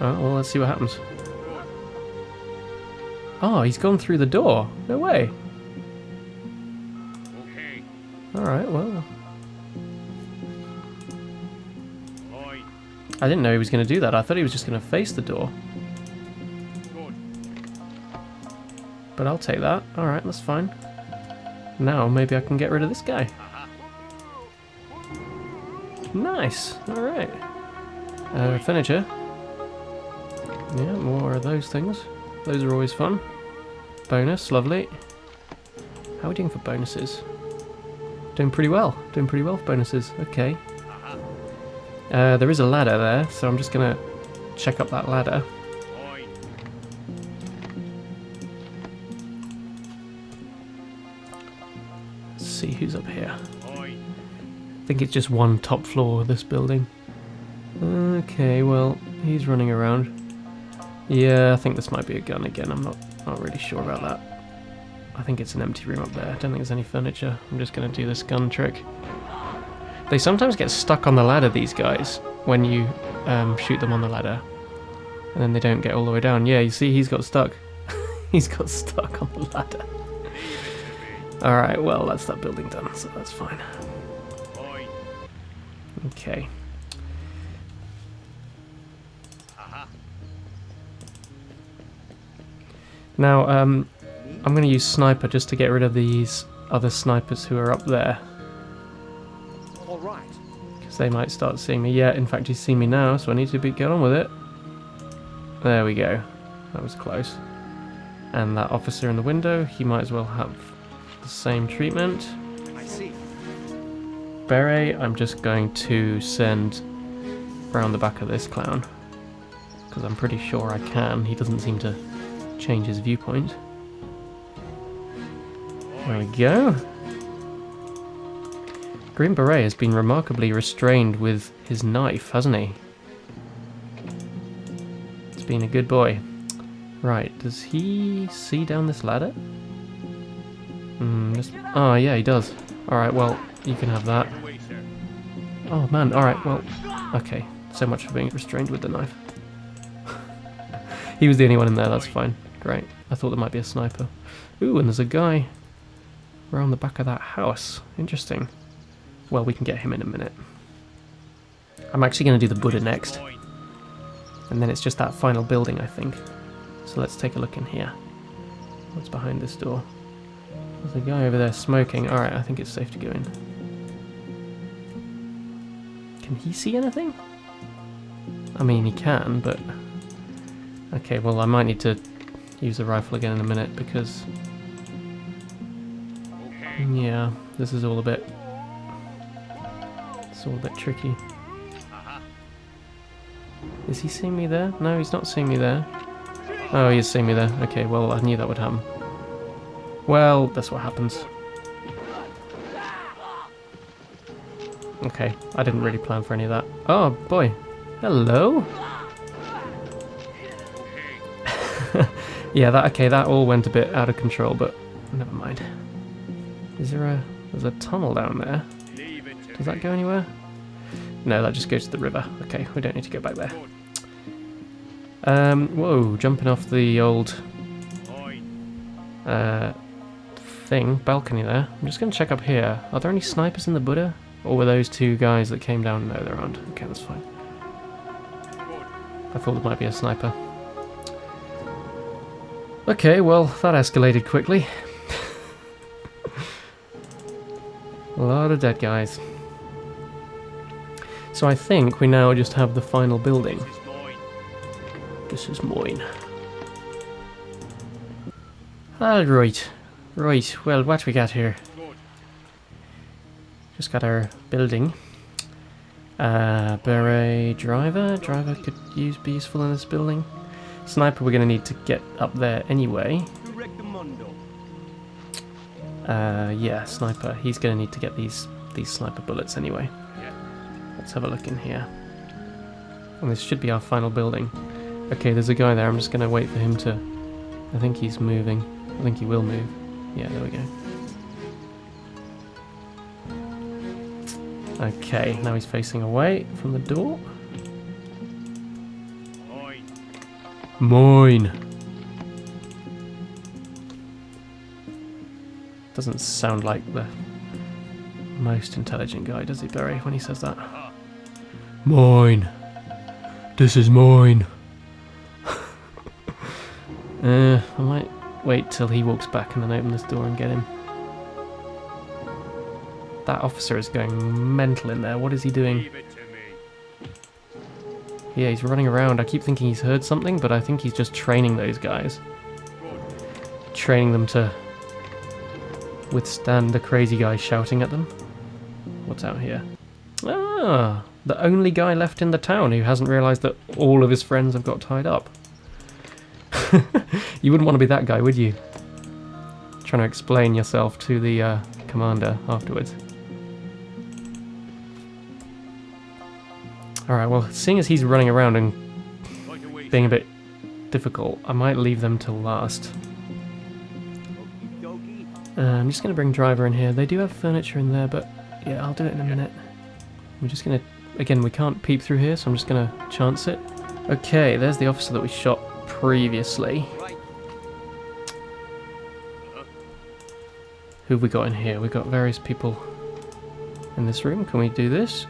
Speaker 5: Oh, well, let's see what happens. Oh, he's gone through the door. No way.
Speaker 1: Okay.
Speaker 5: Alright, well.
Speaker 1: Oi.
Speaker 5: I didn't know he was going to do that. I thought he was just going to face the door.
Speaker 1: Good.
Speaker 5: But I'll take that. Alright, that's fine. Now, maybe I can get rid of this guy. Nice. Alright. Furniture. Yeah, more of those things. Those are always fun. Bonus, lovely. How are we doing for bonuses? Doing pretty well. Doing pretty well for bonuses. Okay. There is a ladder there, so I'm just going to check up that ladder.
Speaker 1: Oi.
Speaker 5: Let's see who's up here.
Speaker 1: Oi.
Speaker 5: I think it's just one top floor of this building. Okay, well, he's running around. Yeah, I think this might be a gun again. I'm not really sure about that. I think it's an empty room up there. I don't think there's any furniture. I'm just going to do this gun trick. They sometimes get stuck on the ladder, these guys, when you shoot them on the ladder. And then they don't get all the way down. Yeah, you see, he's got stuck. He's got stuck on the ladder. Alright, well, that's that building done, so that's fine.
Speaker 1: Oi.
Speaker 5: Okay. Now, I'm going to use sniper just to get rid of these other snipers who are up there.
Speaker 3: All right.
Speaker 5: Because they might start seeing me. Yeah, in fact, he's seen me now, so I need to get on with it. There we go. That was close. And that officer in the window, he might as well have the same treatment.
Speaker 3: I see.
Speaker 5: Beret, I'm just going to send round the back of this clown. Because I'm pretty sure I can. He doesn't seem to change his viewpoint. There we go. Green Beret has been remarkably restrained with his knife, hasn't he? He's been a good boy. Right, does he see down this ladder? Oh, yeah, he does. Alright, well, you can have that. Oh, man, alright, well, okay. So much for being restrained with the knife. He was the only one in there, that's fine. Great. I thought there might be a sniper. Ooh, and there's a guy around the back of that house. Interesting. Well, we can get him in a minute. I'm actually going to do the Buddha next. And then it's just that final building, I think. So let's take a look in here. What's behind this door? There's a guy over there smoking. Alright, I think it's safe to go in. Can he see anything? I mean, he can, but... Okay, well, I might need to use the rifle again in a minute, because... Yeah, this is all a bit... It's all a bit tricky. Is he seeing me there? No, he's not seeing me there. Oh, he is seeing me there. Okay, well, I knew that would happen. Well, that's what happens. Okay, I didn't really plan for any of that. Oh, boy. Hello? Yeah, that all went a bit out of control, but never mind. There's a tunnel down there. Does that go anywhere? No, that just goes to the river. Okay, we don't need to go back there. Whoa, jumping off the old balcony there. I'm just going to check up here. Are there any snipers in the Buddha? Or were those two guys that came down? No, there aren't. Okay, that's fine. I thought there might be a sniper. Okay, well, that escalated quickly. A lot of dead guys. So I think we now just have the final building. This is mine. Alright. Right, well, what we got here? Just got our building. Beret driver. Driver could be useful in this building. Sniper we're going to need to get up there anyway. Yeah, sniper. He's going to need to get these sniper bullets anyway. Let's have a look in here. And this should be our final building. Okay, there's a guy there. I'm just going to wait for him to... I think he's moving. I think he will move. Yeah, there we go. Okay, now he's facing away from the door. Moin. Doesn't sound like the most intelligent guy, does he, Beret, when he says that? Moin. This is mine. I might wait till he walks back and then open this door and get him. That officer is going mental in there. What is he doing? Yeah, he's running around. I keep thinking he's heard something, but I think he's just training those guys. Training them to withstand the crazy guy shouting at them. What's out here? Ah, the only guy left in the town who hasn't realised that all of his friends have got tied up. You wouldn't want to be that guy, would you? Trying to explain yourself to the commander afterwards. Alright, well, seeing as he's running around and being a bit difficult, I might leave them till last. I'm just going to bring Driver in here. They do have furniture in there, but yeah, I'll do it in a minute. I'm just going to... Again, we can't peep through here, so I'm just going to chance it. Okay, there's the officer that we shot previously. Who have we got in here? We've got various people in this room. Can we do this?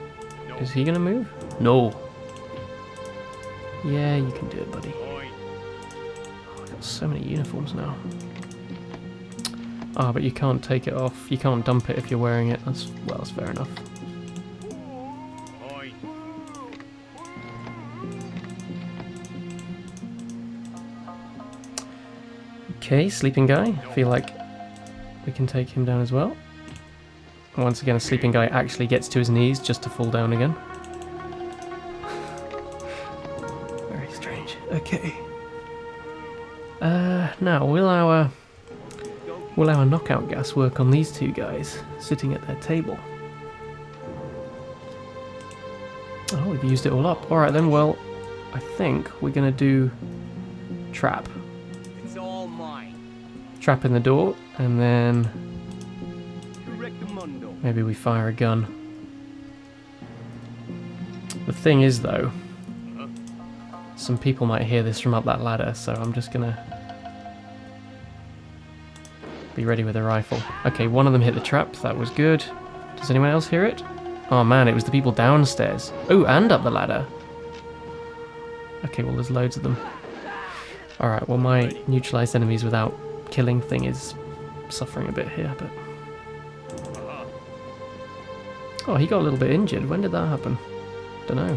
Speaker 5: Is he going to move? No. Yeah, you can do it, buddy. Oh, I've got so many uniforms now. Ah, but you can't take it off. You can't dump it if you're wearing it. That's fair enough. Okay, sleeping guy. Feel like we can take him down as well. Once again, a sleeping guy actually gets to his knees just to fall down again. Very strange. Okay. Now, will our knockout gas work on these two guys sitting at their table? Oh, we've used it all up. Alright then, well, I think we're going to do trap.
Speaker 4: It's all mine.
Speaker 5: Trap in the door, and then maybe we fire a gun. The thing is, though, some people might hear this from up that ladder, so I'm just going to be ready with a rifle. Okay, one of them hit the trap. That was good. Does anyone else hear it? Oh man, it was the people downstairs. Oh, and up the ladder. Okay, well, there's loads of them. Alright, well, my neutralized enemies without killing thing is suffering a bit here, but... Oh, he got a little bit injured. When did that happen? Dunno.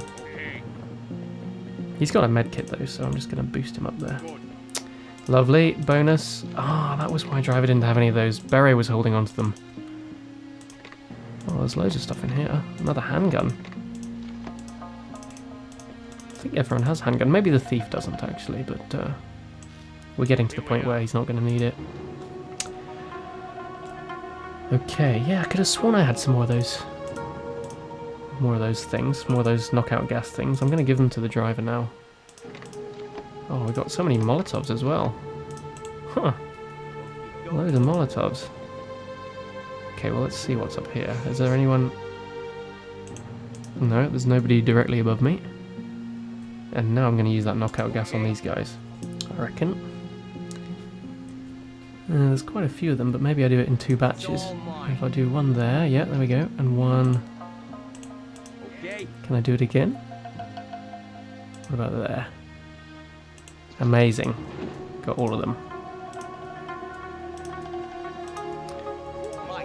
Speaker 5: He's got a med kit though, so I'm just going to boost him up there. Lovely. Bonus. Ah, that was why Driver didn't have any of those. Beret was holding on to them. Oh, there's loads of stuff in here. Another handgun. I think everyone has handgun. Maybe the thief doesn't actually, but we're getting to the point where he's not going to need it. Okay, yeah, I could have sworn I had some more of those. More of those things. More of those knockout gas things. I'm going to give them to the Driver now. Oh, we've got so many Molotovs as well. Huh. Loads of Molotovs. Okay, well, let's see what's up here. Is there anyone... No, there's nobody directly above me. And now I'm going to use that knockout gas on these guys, I reckon. There's quite a few of them, but maybe I do it in 2 batches. If I do one there, yeah, there we go, and one... Can I do it again? What about there? Amazing. Got all of them.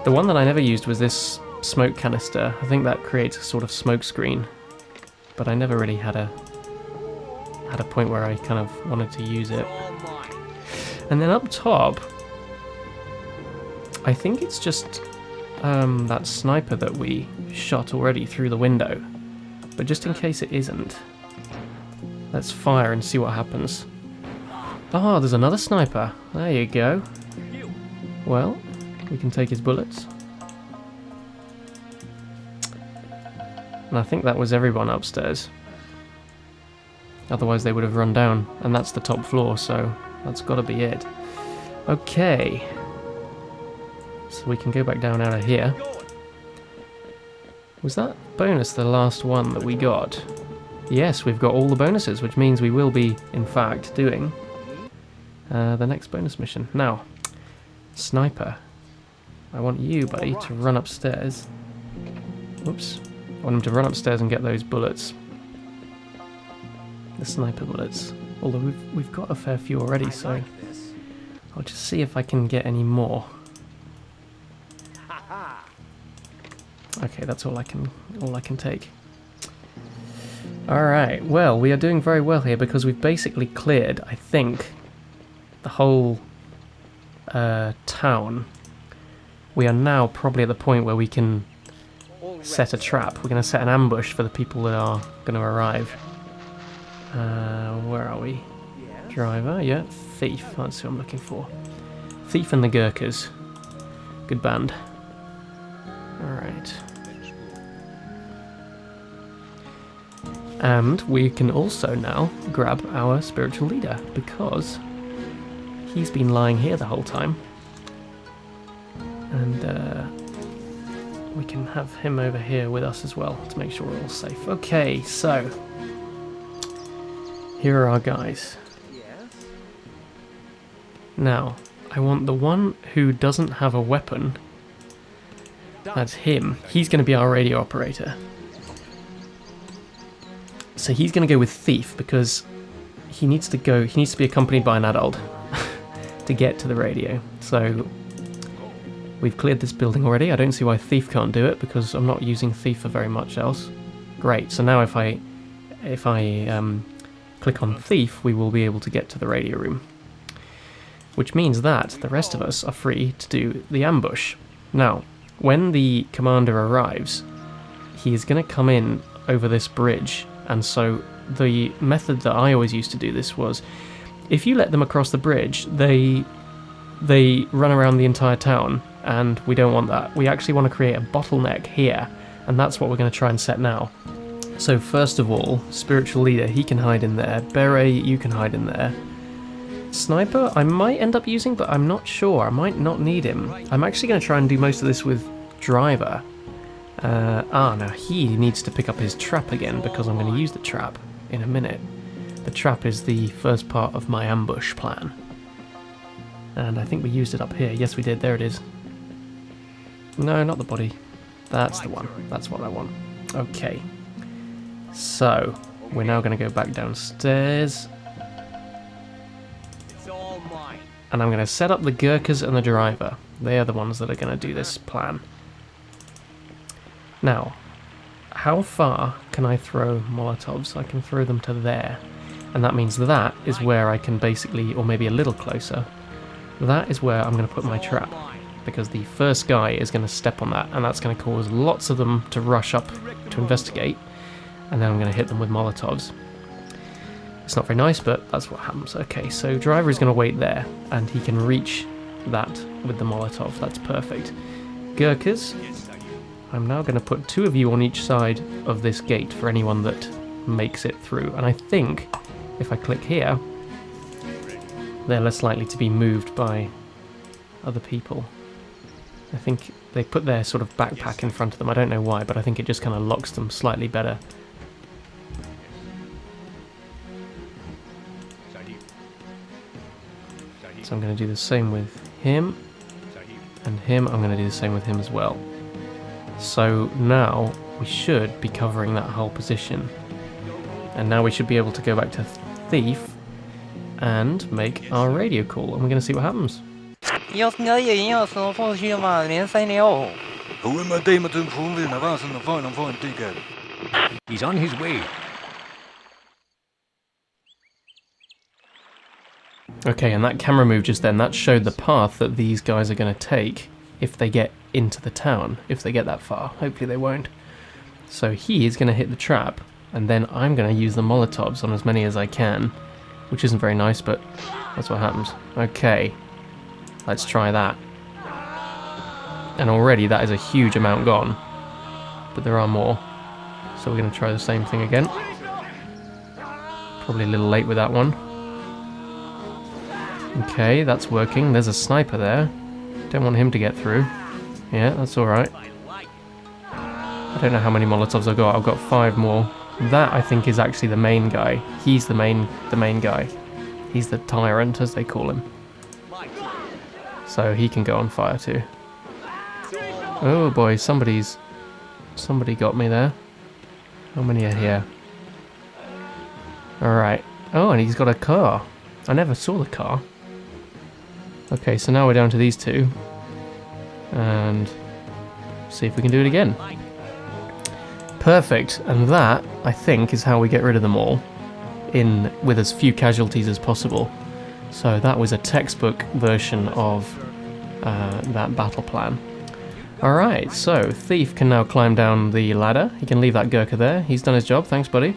Speaker 5: The one that I never used was this smoke canister. I think that creates a sort of smoke screen. But I never really had a point where I kind of wanted to use it. And then up top, I think it's just that sniper that we shot already through the window. But just in case it isn't, let's fire and see what happens. Oh, there's another sniper. There you go. Well, we can take his bullets. And I think that was everyone upstairs. Otherwise they would have run down. And that's the top floor, so that's got to be it. Okay. So we can go back down out of here. Was that bonus the last one that we got? Yes, we've got all the bonuses, which means we will be, in fact, doing the next bonus mission. Now, Sniper. I want you, buddy, to run upstairs. Whoops. I want him to run upstairs and get those bullets. The sniper bullets. Although we've got a fair few already, so I'll just see if I can get any more. Okay, that's all I can take. Alright, well, we are doing very well here because we've basically cleared, I think, the whole town. We are now probably at the point where we can set a trap. We're going to set an ambush for the people that are going to arrive. Where are we? Driver, yeah. Thief, that's who I'm looking for. Thief and the Gurkhas. Good band. Alright. And we can also now grab our spiritual leader, because he's been lying here the whole time. And we can have him over here with us as well to make sure we're all safe. Okay, so here are our guys. Now, I want the one who doesn't have a weapon. That's him. He's going to be our radio operator. So he's going to go with Thief because he needs to be accompanied by an adult to get to the radio. So we've cleared this building already. I don't see why Thief can't do it because I'm not using Thief for very much else. Great. So now if I click on Thief, we will be able to get to the radio room. Which means that the rest of us are free to do the ambush. Now, when the commander arrives, he is going to come in over this bridge. And so the method that I always used to do this was, if you let them across the bridge, they run around the entire town, and we don't want that. We actually want to create a bottleneck here, and that's what we're going to try and set now. So first of all, spiritual leader, he can hide in there. Beret, you can hide in there. Sniper, I might end up using, but I'm not sure. I might not need him. I'm actually going to try and do most of this with driver. Now he needs to pick up his trap again because I'm going to use the trap in a minute. The trap is the first part of my ambush plan. And I think we used it up here. Yes, we did. There it is. No, not the body. That's the one. That's what I want. Okay. So, we're now going to go back downstairs. And I'm going to set up the Gurkhas and the driver. They are the ones that are going to do this plan. Now, how far can I throw Molotovs? I can throw them to there. And that means that is where I can basically, or maybe a little closer, that is where I'm going to put my trap. Because the first guy is going to step on that, and that's going to cause lots of them to rush up to investigate. And then I'm going to hit them with Molotovs. It's not very nice, but that's what happens. Okay, so driver is going to wait there, and he can reach that with the Molotov. That's perfect. Gurkhas, I'm now going to put 2 of you on each side of this gate for anyone that makes it through. And I think if I click here, they're less likely to be moved by other people. I think they put their sort of backpack in front of them. I don't know why, but I think it just kind of locks them slightly better. So I'm going to do the same with him, and him. I'm going to do the same with him as well. So now we should be covering that whole position. And now we should be able to go back to Thief and make our radio call, and we're going to see what happens.
Speaker 8: He's on his way.
Speaker 5: Okay, and that camera move just then, that showed the path that these guys are going to take if they get into the town, if they get that far. Hopefully they won't. So he is going to hit the trap, and then I'm going to use the Molotovs on as many as I can, which isn't very nice, but that's what happens. Okay, let's try that. And already that is a huge amount gone, but there are more. So we're going to try the same thing again. Probably a little late with that one. Okay, that's working. There's a sniper there. Don't want him to get through. Yeah, that's alright. I don't know how many Molotovs I've got. I've got 5 more. That, I think, is actually the main guy. He's the main guy. He's the tyrant, as they call him. So he can go on fire too. Oh boy, somebody got me there. How many are here? Alright. Oh, and he's got a car. I never saw the car. Okay, so now we're down to these 2. And see if we can do it again. Perfect. And that, I think, is how we get rid of them all. With as few casualties as possible. So that was a textbook version of that battle plan. Alright, so Thief can now climb down the ladder. He can leave that Gurkha there. He's done his job, thanks buddy.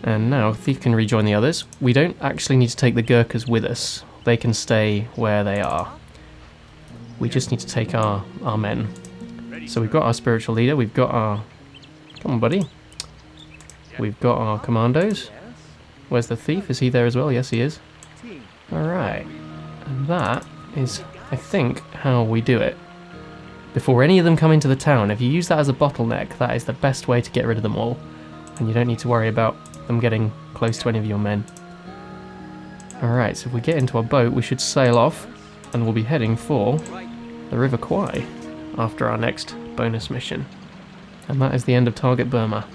Speaker 5: And now Thief can rejoin the others. We don't actually need to take the Gurkhas with us. They can stay where they are. We just need to take our men. So we've got our spiritual leader, we've got our... Come on buddy. We've got our commandos. Where's the Thief? Is he there as well? Yes, he is. Alright. And that is, I think, how we do it. Before any of them come into the town, if you use that as a bottleneck, that is the best way to get rid of them all. And you don't need to worry about them getting close to any of your men. Alright, so if we get into our boat, we should sail off, and we'll be heading for the River Kwai after our next bonus mission. And that is the end of Target Burma.